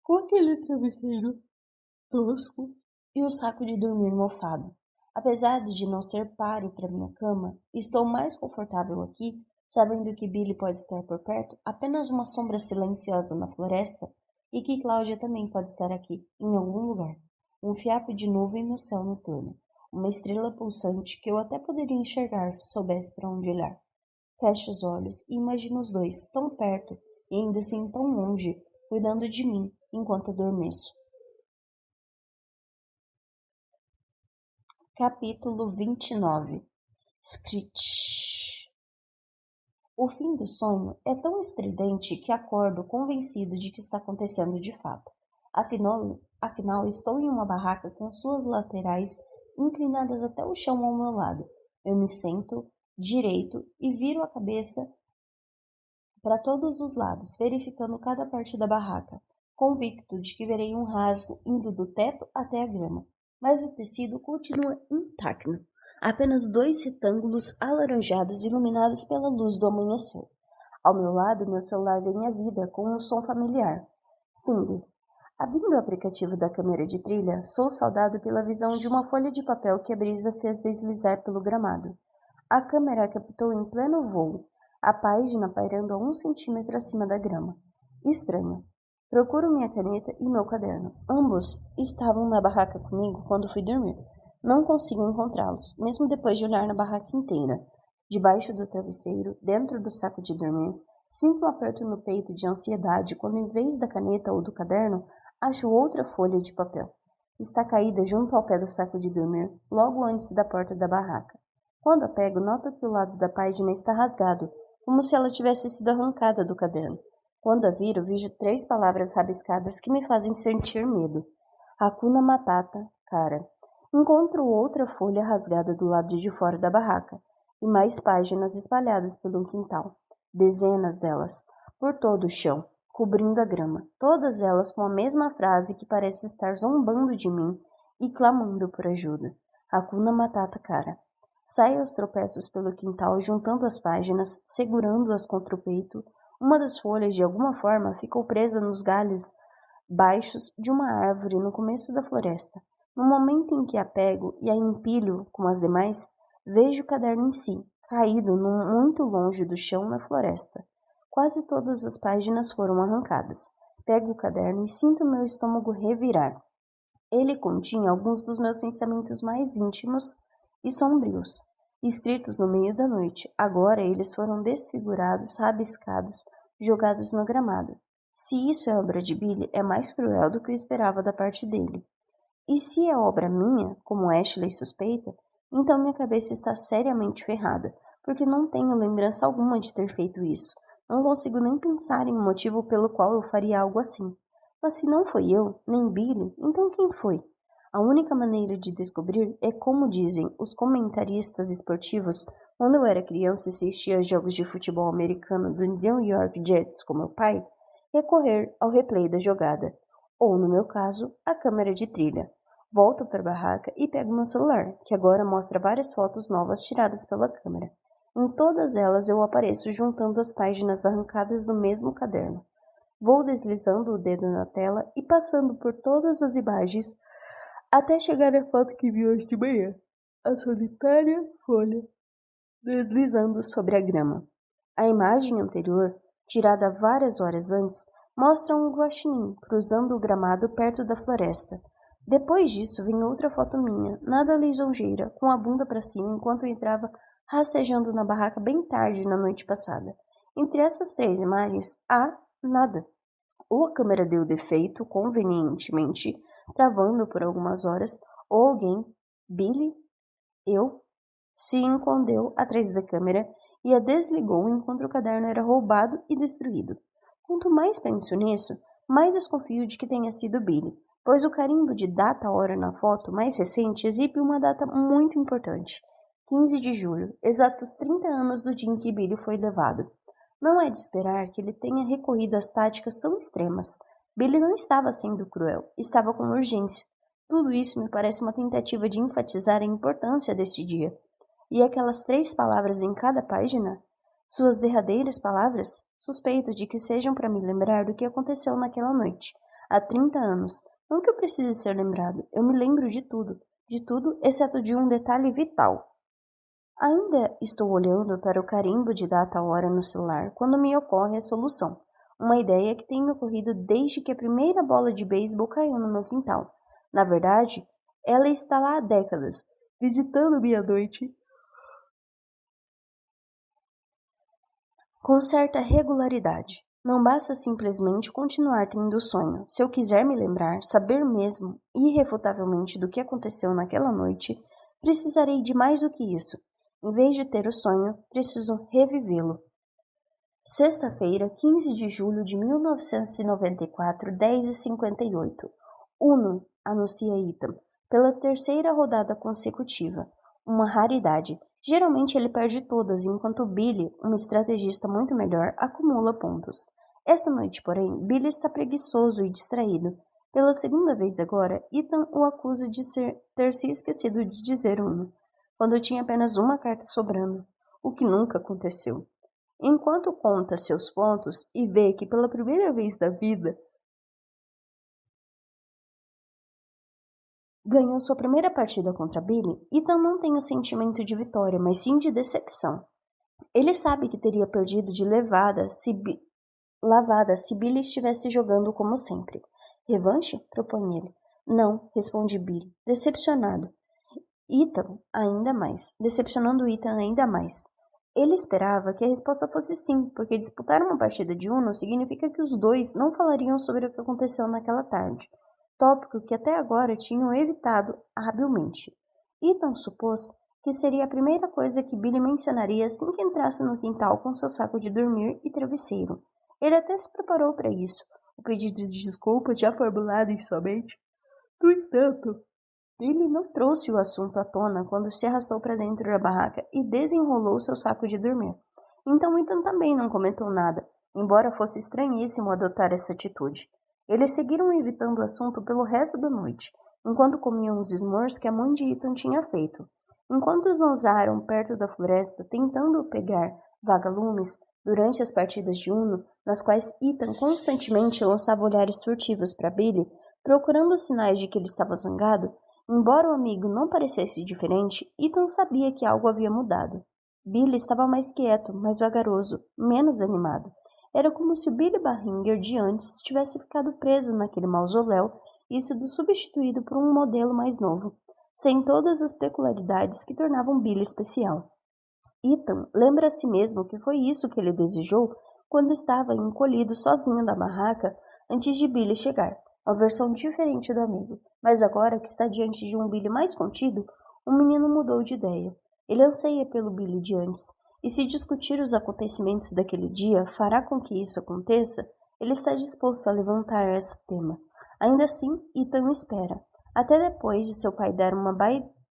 com aquele travesseiro tosco e o saco de dormir mofado. Apesar de não ser páreo para minha cama, estou mais confortável aqui, sabendo que Billy pode estar por perto, apenas uma sombra silenciosa na floresta, e que Cláudia também pode estar aqui, em algum lugar. Um fiapo de nuvem no céu noturno, uma estrela pulsante que eu até poderia enxergar se soubesse para onde olhar. Fecho os olhos e imagino os dois tão perto e ainda assim tão longe, cuidando de mim enquanto adormeço. Capítulo 29. Screech. O fim do sonho é tão estridente que acordo convencido de que está acontecendo de fato. Afinal, estou em uma barraca com suas laterais inclinadas até o chão ao meu lado. Eu me sento direito e viro a cabeça para todos os lados, verificando cada parte da barraca, convicto de que verei um rasgo indo do teto até a grama. Mas o tecido continua intacto. Apenas 2 retângulos alaranjados iluminados pela luz do amanhecer. Ao meu lado, meu celular ganha vida com um som familiar. Ping. Abrindo o aplicativo da câmera de trilha, sou saudado pela visão de uma folha de papel que a brisa fez deslizar pelo gramado. A câmera captou em pleno voo, a página pairando a 1 centímetro acima da grama. Estranho. Procuro minha caneta e meu caderno. Ambos estavam na barraca comigo quando fui dormir. Não consigo encontrá-los, mesmo depois de olhar na barraca inteira. Debaixo do travesseiro, dentro do saco de dormir, sinto um aperto no peito de ansiedade quando, em vez da caneta ou do caderno, acho outra folha de papel. Está caída junto ao pé do saco de dormir, logo antes da porta da barraca. Quando a pego, noto que o lado da página está rasgado, como se ela tivesse sido arrancada do caderno. Quando a viro, vejo 3 palavras rabiscadas que me fazem sentir medo. Hakuna Matata, cara. Encontro outra folha rasgada do lado de fora da barraca, e mais páginas espalhadas pelo quintal. Dezenas delas, por todo o chão, cobrindo a grama. Todas elas com a mesma frase que parece estar zombando de mim e clamando por ajuda. Hakuna Matata, cara. Saio aos tropeços pelo quintal, juntando as páginas, segurando-as contra o peito. Uma das folhas, de alguma forma, ficou presa nos galhos baixos de uma árvore no começo da floresta. No momento em que a pego e a empilho com as demais, vejo o caderno em si, caído muito longe do chão na floresta. Quase todas as páginas foram arrancadas. Pego o caderno e sinto meu estômago revirar. Ele continha alguns dos meus pensamentos mais íntimos e sombrios, escritos no meio da noite. Agora eles foram desfigurados, rabiscados, jogados no gramado. Se isso é obra de Billy, é mais cruel do que eu esperava da parte dele. E se é obra minha, como Ashley suspeita, então minha cabeça está seriamente ferrada, porque não tenho lembrança alguma de ter feito isso. Não consigo nem pensar em um motivo pelo qual eu faria algo assim. Mas se não foi eu, nem Billy, então quem foi? A única maneira de descobrir é como dizem os comentaristas esportivos. Quando eu era criança e assistia a jogos de futebol americano do New York Jets com meu pai, recorrer ao replay da jogada, ou, no meu caso, a câmera de trilha. Volto para a barraca e pego meu celular, que agora mostra várias fotos novas tiradas pela câmera. Em todas elas eu apareço juntando as páginas arrancadas do mesmo caderno. Vou deslizando o dedo na tela e passando por todas as imagens até chegar à foto que vi hoje de manhã. A solitária folha deslizando sobre a grama. A imagem anterior, tirada várias horas antes, mostra um guaxinim cruzando o gramado perto da floresta. Depois disso, vem outra foto minha, nada lisonjeira, com a bunda para cima enquanto eu entrava rastejando na barraca bem tarde na noite passada. Entre essas 3 imagens, há nada. Ou a câmera deu defeito, convenientemente, travando por algumas horas, ou alguém, Billy, eu, se escondeu atrás da câmera e a desligou enquanto o caderno era roubado e destruído. Quanto mais penso nisso, mais desconfio de que tenha sido Billy, pois o carimbo de data-hora na foto mais recente exibe uma data muito importante. 15 de julho, exatos 30 anos do dia em que Billy foi levado. Não é de esperar que ele tenha recorrido às táticas tão extremas. Billy não estava sendo cruel, estava com urgência. Tudo isso me parece uma tentativa de enfatizar a importância deste dia. E aquelas 3 palavras em cada página? Suas derradeiras palavras? Suspeito de que sejam para me lembrar do que aconteceu naquela noite, há 30 anos. Não que eu precise ser lembrado, eu me lembro de tudo, exceto de um detalhe vital. Ainda estou olhando para o carimbo de data-hora no celular quando me ocorre a solução. Uma ideia que tem me ocorrido desde que a primeira bola de beisebol caiu no meu quintal. Na verdade, ela está lá há décadas, visitando minha noite com certa regularidade. Não basta simplesmente continuar tendo o sonho. Se eu quiser me lembrar, saber mesmo, irrefutavelmente do que aconteceu naquela noite, precisarei de mais do que isso. Em vez de ter o sonho, preciso revivê-lo. Sexta-feira, 15 de julho de 1994, 10h58. Uno, anuncia Ethan, pela terceira rodada consecutiva. Uma raridade. Geralmente ele perde todas, enquanto Billy, um estrategista muito melhor, acumula pontos. Esta noite, porém, Billy está preguiçoso e distraído. Pela segunda vez agora, Ethan o acusa de ter se esquecido de dizer Uno, quando tinha apenas uma carta sobrando, o que nunca aconteceu. Enquanto conta seus pontos e vê que pela primeira vez da vida ganhou sua primeira partida contra Billy, Ethan não tem o sentimento de vitória, mas sim de decepção. Ele sabe que teria perdido de lavada se Billy estivesse jogando como sempre. Revanche? Propõe ele. Não, responde Billy, decepcionando. Decepcionando Ethan ainda mais. Ele esperava que a resposta fosse sim, porque disputar uma partida de Uno significa que os dois não falariam sobre o que aconteceu naquela tarde, tópico que até agora tinham evitado habilmente. Ethan supôs que seria a primeira coisa que Billy mencionaria assim que entrasse no quintal com seu saco de dormir e travesseiro. Ele até se preparou para isso, o pedido de desculpa já formulado em sua mente. No entanto, Billy não trouxe o assunto à tona quando se arrastou para dentro da barraca e desenrolou seu saco de dormir. Então Ethan também não comentou nada, embora fosse estranhíssimo adotar essa atitude. Eles seguiram evitando o assunto pelo resto da noite, enquanto comiam os s'mores que a mãe de Ethan tinha feito. Enquanto zanzaram perto da floresta tentando pegar vagalumes durante as partidas de Uno, nas quais Ethan constantemente lançava olhares furtivos para Billy, procurando sinais de que ele estava zangado, embora o amigo não parecesse diferente, Ethan sabia que algo havia mudado. Billy estava mais quieto, mais vagaroso, menos animado. Era como se o Billy Barringer de antes tivesse ficado preso naquele mausoléu e sido substituído por um modelo mais novo, sem todas as peculiaridades que tornavam Billy especial. Ethan lembra a si mesmo que foi isso que ele desejou quando estava encolhido sozinho na barraca antes de Billy chegar, uma versão diferente do amigo. Mas agora que está diante de um Billy mais contido, o menino mudou de ideia. Ele anseia pelo Billy de antes, e se discutir os acontecimentos daquele dia fará com que isso aconteça, ele está disposto a levantar esse tema. Ainda assim, Ethan espera, até depois de seu pai dar uma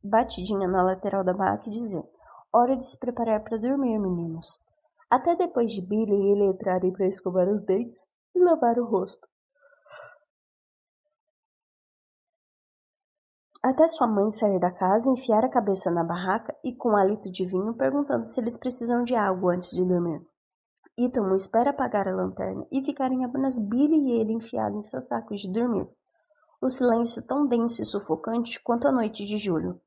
batidinha na lateral da barraca e dizer: hora de se preparar para dormir, meninos. Até depois de Billy e ele entrarem para escovar os dentes e lavar o rosto. Até sua mãe sair da casa, enfiar a cabeça na barraca e, com hálito de vinho, perguntando se eles precisam de água antes de dormir. Ethan espera apagar a lanterna e ficarem apenas Billy e ele enfiados em seus sacos de dormir. O silêncio tão denso e sufocante quanto a noite de julho.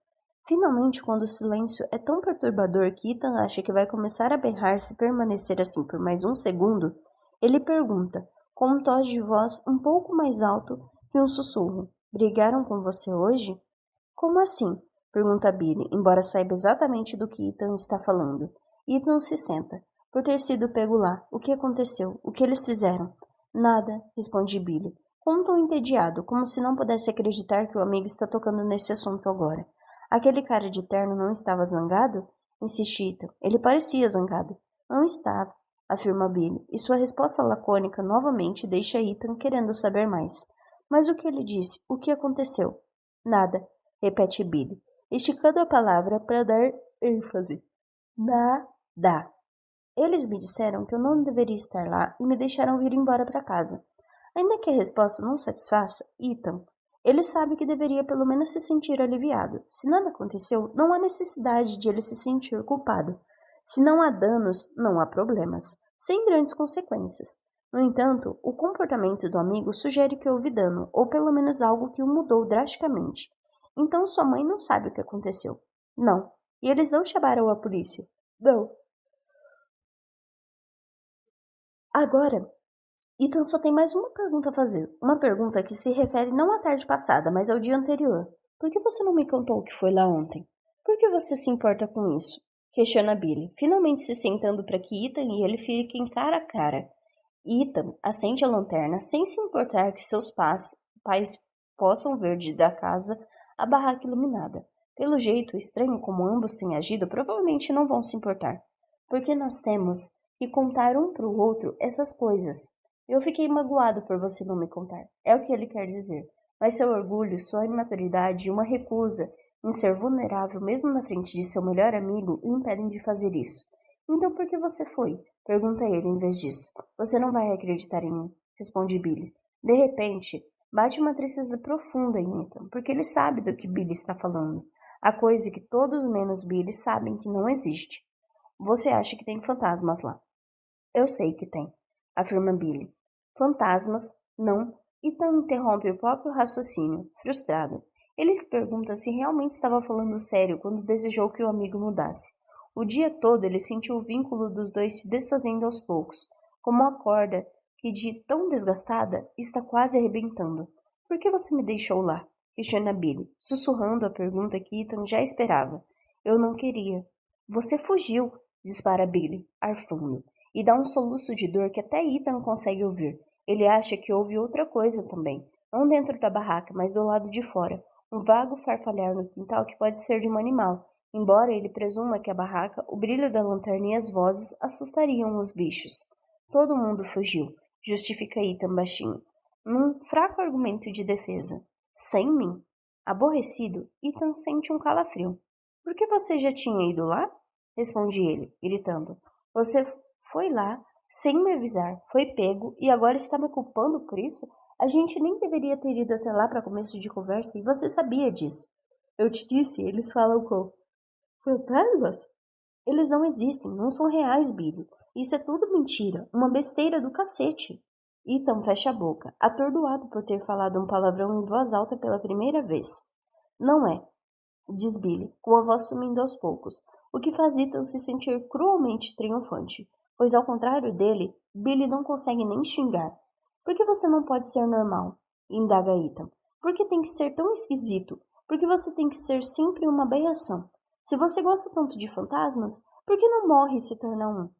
Finalmente, quando o silêncio é tão perturbador que Ethan acha que vai começar a berrar se permanecer assim por mais um segundo, ele pergunta, com um tom de voz um pouco mais alto que um sussurro: brigaram com você hoje? Como assim? Pergunta Billy, embora saiba exatamente do que Ethan está falando. Ethan se senta. Por ter sido pego lá, o que aconteceu? O que eles fizeram? Nada, responde Billy, com um tom entediado, como se não pudesse acreditar que o amigo está tocando nesse assunto agora. Aquele cara de terno não estava zangado? Insiste Ethan. Ele parecia zangado. Não estava, afirma Billy, e sua resposta lacônica novamente deixa Ethan querendo saber mais. Mas o que ele disse? O que aconteceu? Nada, repete Billy, esticando a palavra para dar ênfase. Nada. Eles me disseram que eu não deveria estar lá e me deixaram vir embora para casa. Ainda que a resposta não satisfaça Ethan, ele sabe que deveria pelo menos se sentir aliviado. Se nada aconteceu, não há necessidade de ele se sentir culpado. Se não há danos, não há problemas, sem grandes consequências. No entanto, o comportamento do amigo sugere que houve dano, ou pelo menos algo que o mudou drasticamente. Então sua mãe não sabe o que aconteceu. Não. E eles não chamaram a polícia. Não. Agora, Ethan só tem mais uma pergunta a fazer. Uma pergunta que se refere não à tarde passada, mas ao dia anterior. Por que você não me contou o que foi lá ontem? Por que você se importa com isso? Questiona Billy, finalmente se sentando para que Ethan e ele fiquem cara a cara. Ethan acende a lanterna sem se importar que seus pais possam ver da casa a barraca iluminada. Pelo jeito, estranho como ambos têm agido, provavelmente não vão se importar. Porque nós temos e contar um para o outro essas coisas. Eu fiquei magoado por você não me contar. É o que ele quer dizer. Mas seu orgulho, sua imaturidade e uma recusa em ser vulnerável mesmo na frente de seu melhor amigo o impedem de fazer isso. Então por que você foi? Pergunta ele em vez disso. Você não vai acreditar em mim, responde Billy. De repente, bate uma tristeza profunda em Ethan, porque ele sabe do que Billy está falando. A coisa que todos menos Billy sabem que não existe. Você acha que tem fantasmas lá? Eu sei que tem, afirma Billy. Fantasmas, não. Ethan interrompe o próprio raciocínio, frustrado. Ele se pergunta se realmente estava falando sério quando desejou que o amigo mudasse. O dia todo ele sentiu o vínculo dos dois se desfazendo aos poucos, como uma corda que, de tão desgastada, está quase arrebentando. Por que você me deixou lá? Questiona Billy, sussurrando a pergunta que Ethan já esperava. Eu não queria. Você fugiu, dispara Billy, arfando, e dá um soluço de dor que até Ethan consegue ouvir. Ele acha que houve outra coisa também, não dentro da barraca, mas do lado de fora, um vago farfalhar no quintal que pode ser de um animal, embora ele presuma que a barraca, o brilho da lanterna e as vozes assustariam os bichos. Todo mundo fugiu, justifica Ethan baixinho, num fraco argumento de defesa. Sem mim? Aborrecido, Ethan sente um calafrio. Por que você já tinha ido lá? Responde ele, gritando. Você foi lá, sem me avisar, foi pego e agora está me culpando por isso? A gente nem deveria ter ido até lá para começo de conversa e você sabia disso. Eu te disse, eles falam com fantasmas? Eles não existem, não são reais, Billy. Isso é tudo mentira, uma besteira do cacete. Ethan fecha a boca, atordoado por ter falado um palavrão em voz alta pela primeira vez. Não é, diz Billy, com a voz sumindo aos poucos, o que faz Ethan se sentir cruelmente triunfante, pois ao contrário dele, Billy não consegue nem xingar. Por que você não pode ser normal? Indaga Ethan. Por que tem que ser tão esquisito? Por que você tem que ser sempre uma aberração? Se você gosta tanto de fantasmas, por que não morre e se torna um?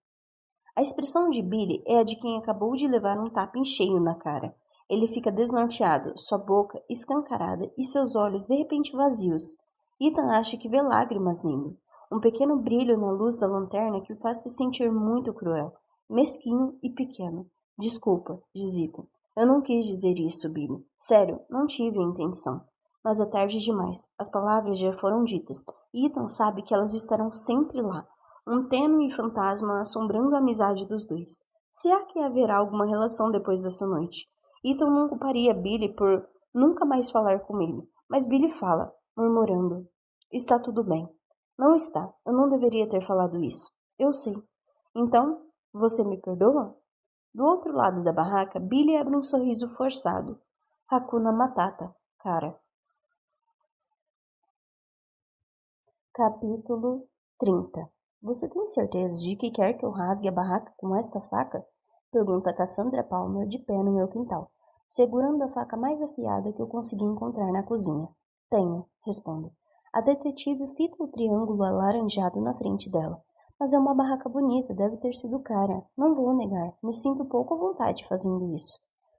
A expressão de Billy é a de quem acabou de levar um tapa em cheio na cara. Ele fica desnorteado, sua boca escancarada e seus olhos de repente vazios. Ethan acha que vê lágrimas nele. Um pequeno brilho na luz da lanterna que o faz se sentir muito cruel, mesquinho e pequeno. Desculpa, diz Ethan. Eu não quis dizer isso, Billy. Sério, não tive a intenção. Mas é tarde demais. As palavras já foram ditas. E Ethan sabe que elas estarão sempre lá. Um tênue fantasma assombrando a amizade dos dois. Se há que haverá alguma relação depois dessa noite? Ethan não culparia Billy por nunca mais falar com ele, mas Billy fala, murmurando. Está tudo bem. Não está. Eu não deveria ter falado isso. Eu sei. Então, você me perdoa? Do outro lado da barraca, Billy abre um sorriso forçado. Hakuna Matata, cara. Capítulo 30. Você tem certeza de que quer que eu rasgue a barraca com esta faca? Pergunta Cassandra Palmer de pé no meu quintal, segurando a faca mais afiada que eu consegui encontrar na cozinha. Tenho, respondo. A detetive fita o triângulo alaranjado na frente dela. Mas é uma barraca bonita, deve ter sido cara. Não vou negar, me sinto pouco à vontade fazendo isso.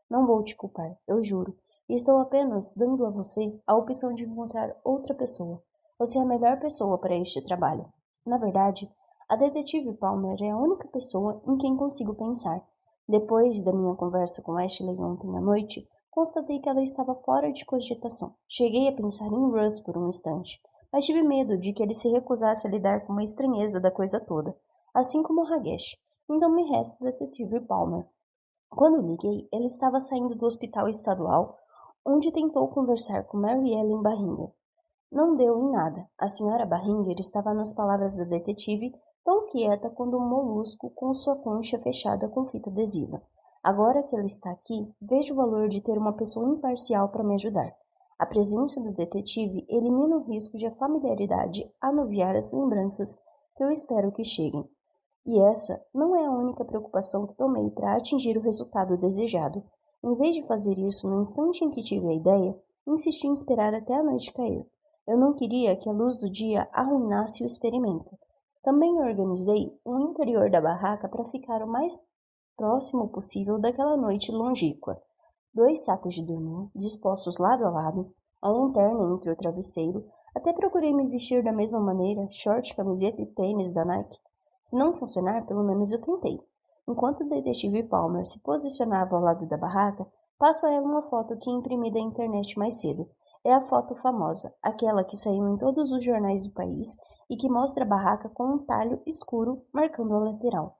Não vou te culpar, eu juro. E estou apenas dando a você a opção de encontrar outra pessoa. Você é a melhor pessoa para este trabalho. Na verdade, a detetive Palmer é a única pessoa em quem consigo pensar. Depois da minha conversa com Ashley ontem à noite, constatei que ela estava fora de cogitação. Cheguei a pensar em Russ por um instante, mas tive medo de que ele se recusasse a lidar com uma estranheza da coisa toda, assim como Ragesh. Então me resta a detetive Palmer. Quando liguei, ele estava saindo do hospital estadual, onde tentou conversar com Mary Ellen Barringer. Não deu em nada. A senhora Barringer estava nas palavras da detetive, tão quieta quanto um molusco com sua concha fechada com fita adesiva. Agora que ela está aqui, vejo o valor de ter uma pessoa imparcial para me ajudar. A presença do detetive elimina o risco de a familiaridade anuviar as lembranças que eu espero que cheguem. E essa não é a única preocupação que tomei para atingir o resultado desejado. Em vez de fazer isso no instante em que tive a ideia, insisti em esperar até a noite cair. Eu não queria que a luz do dia arruinasse o experimento. Também organizei o interior da barraca para ficar o mais próximo possível daquela noite longínqua. 2 sacos de dormir, dispostos lado a lado, a lanterna entre o travesseiro, até procurei me vestir da mesma maneira, short, camiseta e tênis da Nike. Se não funcionar, pelo menos eu tentei. Enquanto o detetive Palmer se posicionava ao lado da barraca, passo a ela uma foto que imprimi da internet mais cedo. É a foto famosa, aquela que saiu em todos os jornais do país e que mostra a barraca com um talho escuro marcando a lateral.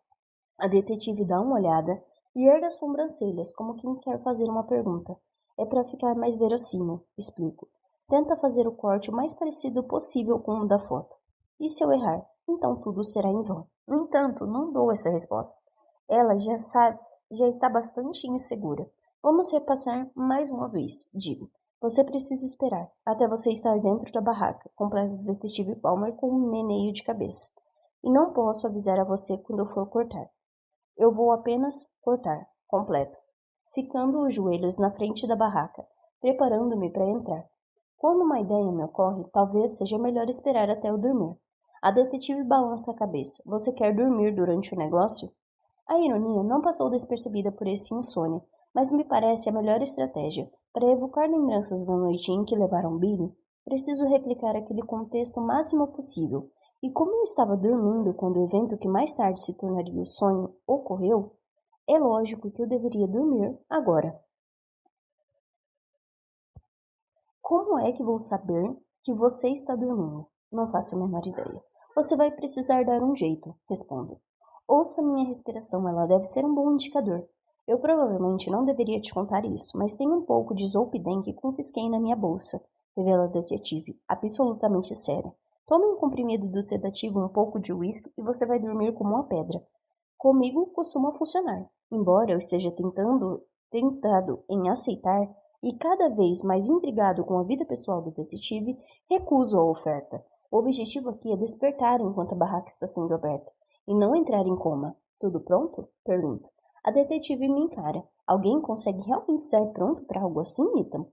A detetive dá uma olhada e ergue as sobrancelhas, como quem quer fazer uma pergunta. É para ficar mais verossímil, explico. Tenta fazer o corte o mais parecido possível com o da foto. E se eu errar? Então tudo será em vão. No entanto, não dou essa resposta. Ela já sabe, já está bastante insegura. Vamos repassar mais uma vez, digo. Você precisa esperar até você estar dentro da barraca, completa o detetive Palmer com um meneio de cabeça. E não posso avisar a você quando eu for cortar. Eu vou apenas cortar, completo, ficando os joelhos na frente da barraca, preparando-me para entrar. Quando uma ideia me ocorre, talvez seja melhor esperar até eu dormir. A detetive balança a cabeça. Você quer dormir durante o negócio? A ironia não passou despercebida por esse insônia, mas me parece a melhor estratégia. Para evocar lembranças da noite em que levaram Billy, preciso replicar aquele contexto o máximo possível. E como eu estava dormindo quando o evento que mais tarde se tornaria o sonho ocorreu, é lógico que eu deveria dormir agora. Como é que vou saber que você está dormindo? Não faço a menor ideia. Você vai precisar dar um jeito, respondo. Ouça minha respiração, ela deve ser um bom indicador. Eu provavelmente não deveria te contar isso, mas tem um pouco de Zolpidem que confisquei na minha bolsa, revela a detetive, absolutamente séria. Tome um comprimido do sedativo, um pouco de uísque e você vai dormir como uma pedra. Comigo costuma funcionar, embora eu esteja tentado em aceitar e cada vez mais intrigado com a vida pessoal do detetive, recuso a oferta. O objetivo aqui é despertar enquanto a barraca está sendo aberta, e não entrar em coma. Tudo pronto? Pergunto. A detetive me encara. Alguém consegue realmente estar pronto para algo assim, Ethan?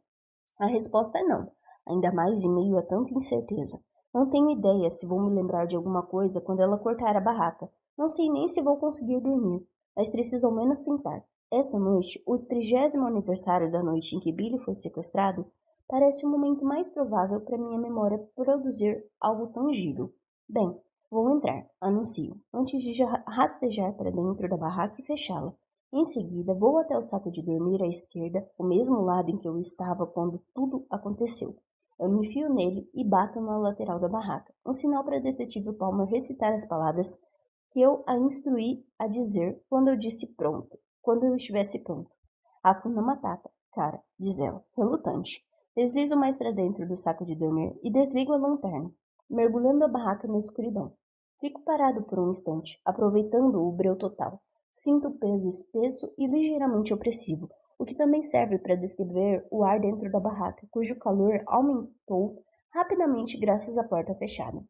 A resposta é não, ainda mais em meio a tanta incerteza. Não tenho ideia se vou me lembrar de alguma coisa quando ela cortar a barraca. Não sei nem se vou conseguir dormir, mas preciso ao menos tentar. Esta noite, o 30º aniversário da noite em que Billy foi sequestrado, parece o momento mais provável para minha memória produzir algo tangível. Bem, vou entrar, anuncio, antes de rastejar para dentro da barraca e fechá-la. Em seguida, vou até o saco de dormir à esquerda, o mesmo lado em que eu estava quando tudo aconteceu. Eu me enfio nele e bato na lateral da barraca, um sinal para a detetive Palmer recitar as palavras que eu a instruí a dizer quando eu estivesse pronto. Hakuna Matata, cara, diz ela, relutante. Deslizo mais para dentro do saco de dormir e desligo a lanterna, mergulhando a barraca na escuridão. Fico parado por um instante, aproveitando o breu total. Sinto o peso espesso e ligeiramente opressivo, o que também serve para descrever o ar dentro da barraca, cujo calor aumentou rapidamente graças à porta fechada.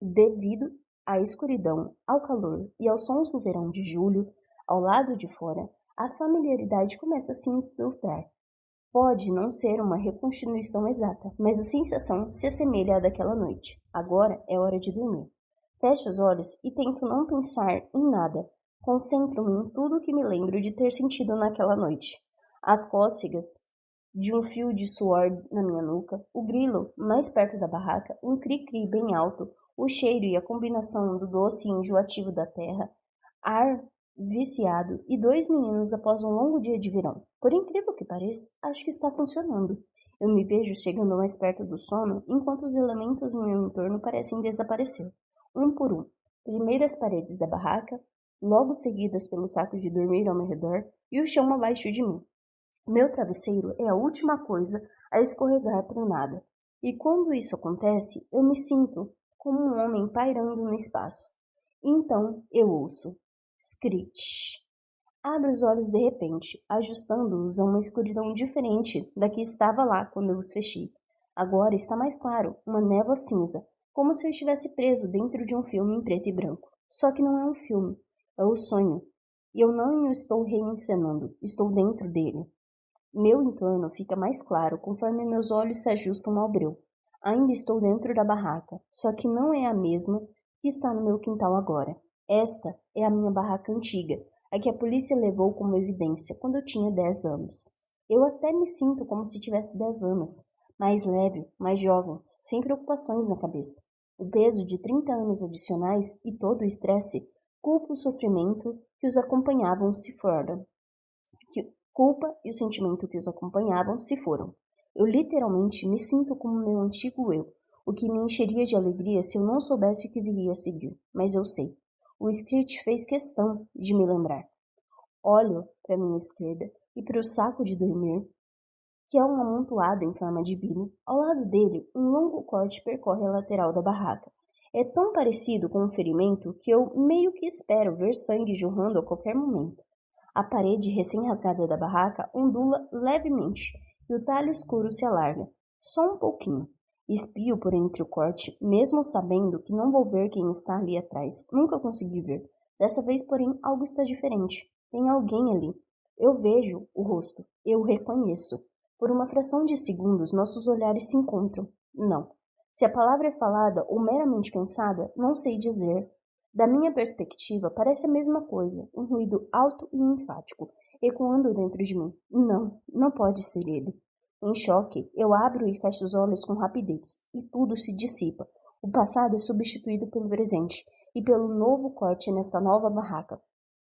Devido à escuridão, ao calor e aos sons do verão de julho, ao lado de fora, a familiaridade começa a se infiltrar. Pode não ser uma reconstituição exata, mas a sensação se assemelha à daquela noite. Agora é hora de dormir. Fecho os olhos e tento não pensar em nada. Concentro-me em tudo o que me lembro de ter sentido naquela noite. As cócegas de um fio de suor na minha nuca, o grilo mais perto da barraca, um cri-cri bem alto, o cheiro e a combinação do doce e enjoativo da terra, ar viciado e 2 meninos após um longo dia de verão. Por incrível que pareça, acho que está funcionando. Eu me vejo chegando mais perto do sono enquanto os elementos em meu entorno parecem desaparecer, um por um. Primeiro as paredes da barraca, logo seguidas pelos sacos de dormir ao meu redor e o chão abaixo de mim. Meu travesseiro é a última coisa a escorregar para o nada. E quando isso acontece, eu me sinto como um homem pairando no espaço. Então eu ouço. Screech. Abro os olhos de repente, ajustando-os a uma escuridão diferente da que estava lá quando eu os fechei. Agora está mais claro, uma névoa cinza, como se eu estivesse preso dentro de um filme em preto e branco. Só que não é um filme, é o sonho. E eu não o estou reencenando, estou dentro dele. Meu entorno fica mais claro conforme meus olhos se ajustam ao breu. Ainda estou dentro da barraca, só que não é a mesma que está no meu quintal agora. Esta é a minha barraca antiga, a que a polícia levou como evidência quando eu tinha 10 anos. Eu até me sinto como se tivesse 10 anos, mais leve, mais jovem, sem preocupações na cabeça. O peso de 30 anos adicionais e todo o estresse, culpa o sofrimento que os acompanhavam se foram. Culpa e o sentimento que os acompanhavam se foram. Eu literalmente me sinto como meu antigo eu, o que me encheria de alegria se eu não soubesse o que viria a seguir, mas eu sei. O script fez questão de me lembrar. Olho para minha esquerda e para o saco de dormir, que é um amontoado em forma de bino. Ao lado dele, um longo corte percorre a lateral da barraca. É tão parecido com um ferimento que eu meio que espero ver sangue jorrando a qualquer momento. A parede recém-rasgada da barraca ondula levemente e o talho escuro se alarga, só um pouquinho. Espio por entre o corte, mesmo sabendo que não vou ver quem está ali atrás. Nunca consegui ver. Dessa vez, porém, algo está diferente. Tem alguém ali. Eu vejo o rosto. Eu o reconheço. Por uma fração de segundos, nossos olhares se encontram. Não. Se a palavra é falada ou meramente pensada, não sei dizer. Da minha perspectiva, parece a mesma coisa, um ruído alto e enfático, ecoando dentro de mim. Não, não pode ser ele. Em choque, eu abro e fecho os olhos com rapidez, e tudo se dissipa. O passado é substituído pelo presente, e pelo novo corte nesta nova barraca.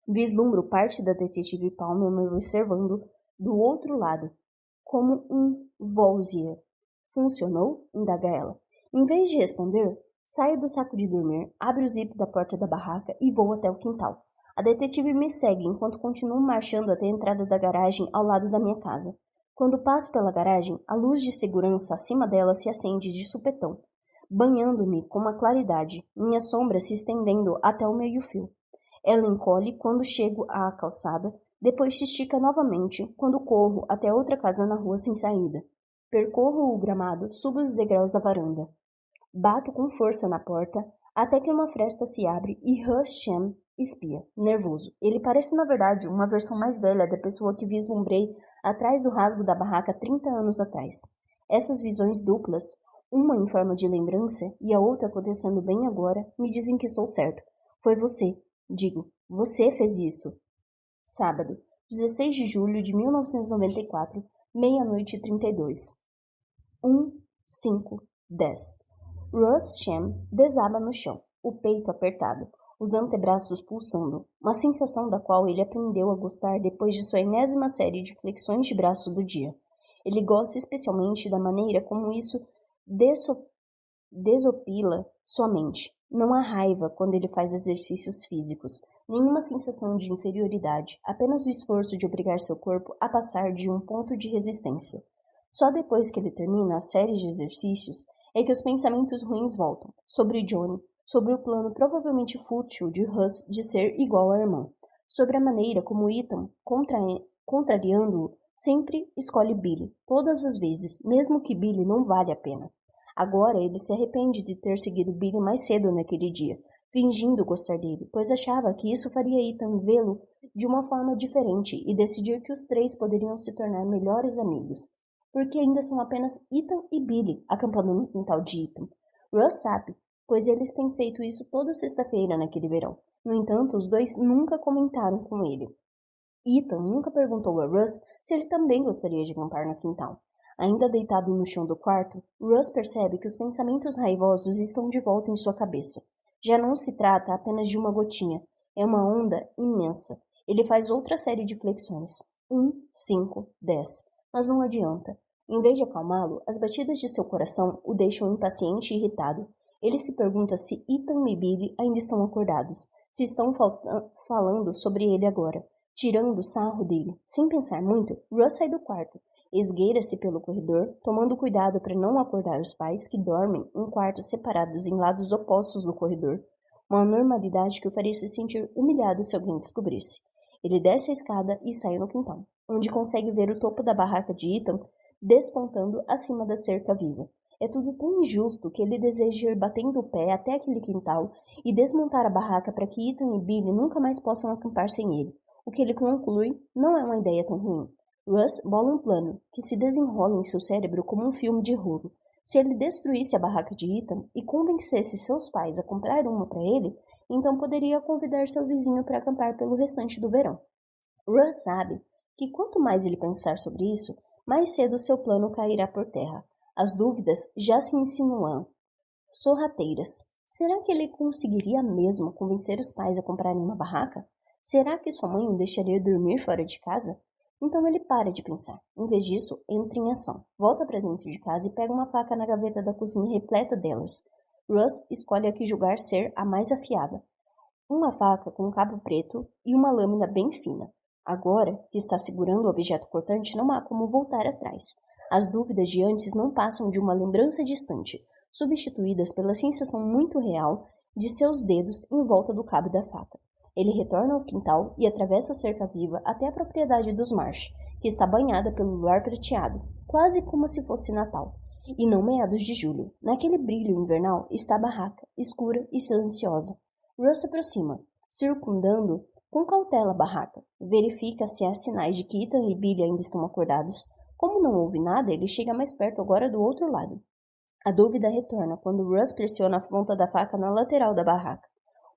Vislumbro parte da detetive Palmer me observando do outro lado, como um Volzier. Funcionou? Indaga ela. Em vez de responder, saio do saco de dormir, abro o zip da porta da barraca e vou até o quintal. A detetive me segue enquanto continuo marchando até a entrada da garagem ao lado da minha casa. Quando passo pela garagem, a luz de segurança acima dela se acende de supetão, banhando-me com uma claridade, minha sombra se estendendo até o meio-fio. Ela encolhe quando chego à calçada, depois se estica novamente quando corro até outra casa na rua sem saída. Percorro o gramado, subo os degraus da varanda. Bato com força na porta, até que uma fresta se abre e Russ-Chan espia, nervoso. Ele parece, na verdade, uma versão mais velha da pessoa que vislumbrei atrás do rasgo da barraca 30 anos atrás. Essas visões duplas, uma em forma de lembrança e a outra acontecendo bem agora, me dizem que estou certo. Foi você, digo, você fez isso. Sábado, 16 de julho de 1994, meia-noite e 32. 1, 5, 10. Russ-Chan desaba no chão, o peito apertado, os antebraços pulsando, uma sensação da qual ele aprendeu a gostar depois de sua enésima série de flexões de braço do dia. Ele gosta especialmente da maneira como isso desopila sua mente. Não há raiva quando ele faz exercícios físicos, nenhuma sensação de inferioridade, apenas o esforço de obrigar seu corpo a passar de um ponto de resistência. Só depois que ele termina a série de exercícios é que os pensamentos ruins voltam, sobre Johnny, sobre o plano provavelmente fútil de Russ de ser igual ao irmão, sobre a maneira como Ethan, contrariando-o, sempre escolhe Billy, todas as vezes, mesmo que Billy não vale a pena. Agora ele se arrepende de ter seguido Billy mais cedo naquele dia, fingindo gostar dele, pois achava que isso faria Ethan vê-lo de uma forma diferente e decidir que os três poderiam se tornar melhores amigos. Porque ainda são apenas Ethan e Billy acampando no quintal de Ethan. Russ sabe, pois eles têm feito isso toda sexta-feira naquele verão. No entanto, os dois nunca comentaram com ele. Ethan nunca perguntou a Russ se ele também gostaria de acampar no quintal. Ainda deitado no chão do quarto, Russ percebe que os pensamentos raivosos estão de volta em sua cabeça. Já não se trata apenas de uma gotinha, é uma onda imensa. Ele faz outra série de flexões. 1, 5, 10. Mas não adianta. Em vez de acalmá-lo, as batidas de seu coração o deixam impaciente e irritado. Ele se pergunta se Ethan e Billy ainda estão acordados, se estão falando sobre ele agora, tirando sarro dele. Sem pensar muito, Russ sai do quarto, esgueira-se pelo corredor, tomando cuidado para não acordar os pais que dormem em quartos separados em lados opostos do corredor, uma normalidade que o faria se sentir humilhado se alguém descobrisse. Ele desce a escada e sai no quintal, onde consegue ver o topo da barraca de Ethan despontando acima da cerca viva. É tudo tão injusto que ele deseja ir batendo o pé até aquele quintal e desmontar a barraca para que Ethan e Billy nunca mais possam acampar sem ele. O que ele conclui não é uma ideia tão ruim. Russ bola um plano que se desenrola em seu cérebro como um filme de rolo. Se ele destruísse a barraca de Ethan e convencesse seus pais a comprar uma para ele, então poderia convidar seu vizinho para acampar pelo restante do verão. Russ sabe que quanto mais ele pensar sobre isso, mais cedo seu plano cairá por terra. As dúvidas já se insinuam. Sorrateiras. Será que ele conseguiria mesmo convencer os pais a comprarem uma barraca? Será que sua mãe o deixaria dormir fora de casa? Então ele para de pensar. Em vez disso, entra em ação. Volta para dentro de casa e pega uma faca na gaveta da cozinha repleta delas. Russ escolhe a que julgar ser a mais afiada. Uma faca com um cabo preto e uma lâmina bem fina. Agora que está segurando o objeto cortante, não há como voltar atrás. As dúvidas de antes não passam de uma lembrança distante, substituídas pela sensação muito real de seus dedos em volta do cabo da faca. Ele retorna ao quintal e atravessa a cerca viva até a propriedade dos Marsh, que está banhada pelo luar prateado, quase como se fosse Natal. E não meados de julho. Naquele brilho invernal está a barraca, escura e silenciosa. Russ se aproxima, circundando com cautela a barraca. Verifica se há sinais de que Ethan e Billy ainda estão acordados. Como não houve nada, ele chega mais perto agora do outro lado. A dúvida retorna quando Russ pressiona a ponta da faca na lateral da barraca.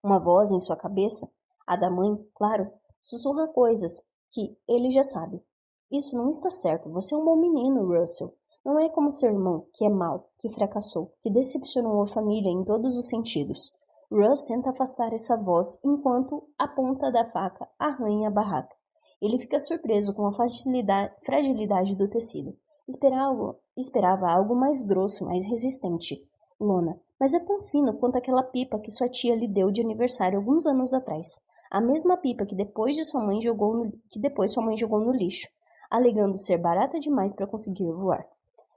Uma voz em sua cabeça, a da mãe, claro, sussurra coisas que ele já sabe. Isso não está certo. Você é um bom menino, Russell. Não é como seu irmão, que é mau, que fracassou, que decepcionou a família em todos os sentidos. Russ tenta afastar essa voz enquanto a ponta da faca arranha a barraca. Ele fica surpreso com a fragilidade do tecido. Esperava algo mais grosso, mais resistente. Lona, mas é tão fino quanto aquela pipa que sua tia lhe deu de aniversário alguns anos atrás. A mesma pipa que depois sua mãe jogou no lixo, alegando ser barata demais para conseguir voar.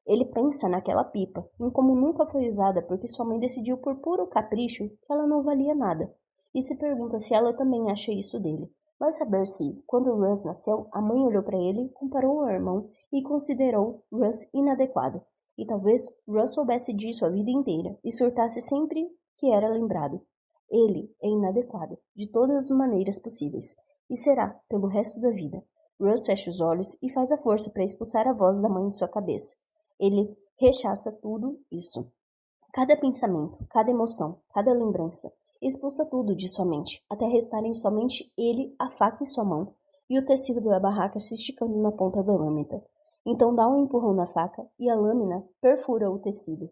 Ele pensa naquela pipa, em como nunca foi usada porque sua mãe decidiu por puro capricho que ela não valia nada, e se pergunta se ela também acha isso dele. Vai saber se, quando Russ nasceu, a mãe olhou para ele, comparou ao irmão e considerou Russ inadequado. E talvez Russ soubesse disso a vida inteira e surtasse sempre que era lembrado. Ele é inadequado, de todas as maneiras possíveis, e será pelo resto da vida. Russ fecha os olhos e faz a força para expulsar a voz da mãe de sua cabeça. Ele rechaça tudo isso. Cada pensamento, cada emoção, cada lembrança. Expulsa tudo de sua mente, até restarem somente ele, a faca em sua mão, e o tecido da barraca se esticando na ponta da lâmina. Então dá um empurrão na faca e a lâmina perfura o tecido.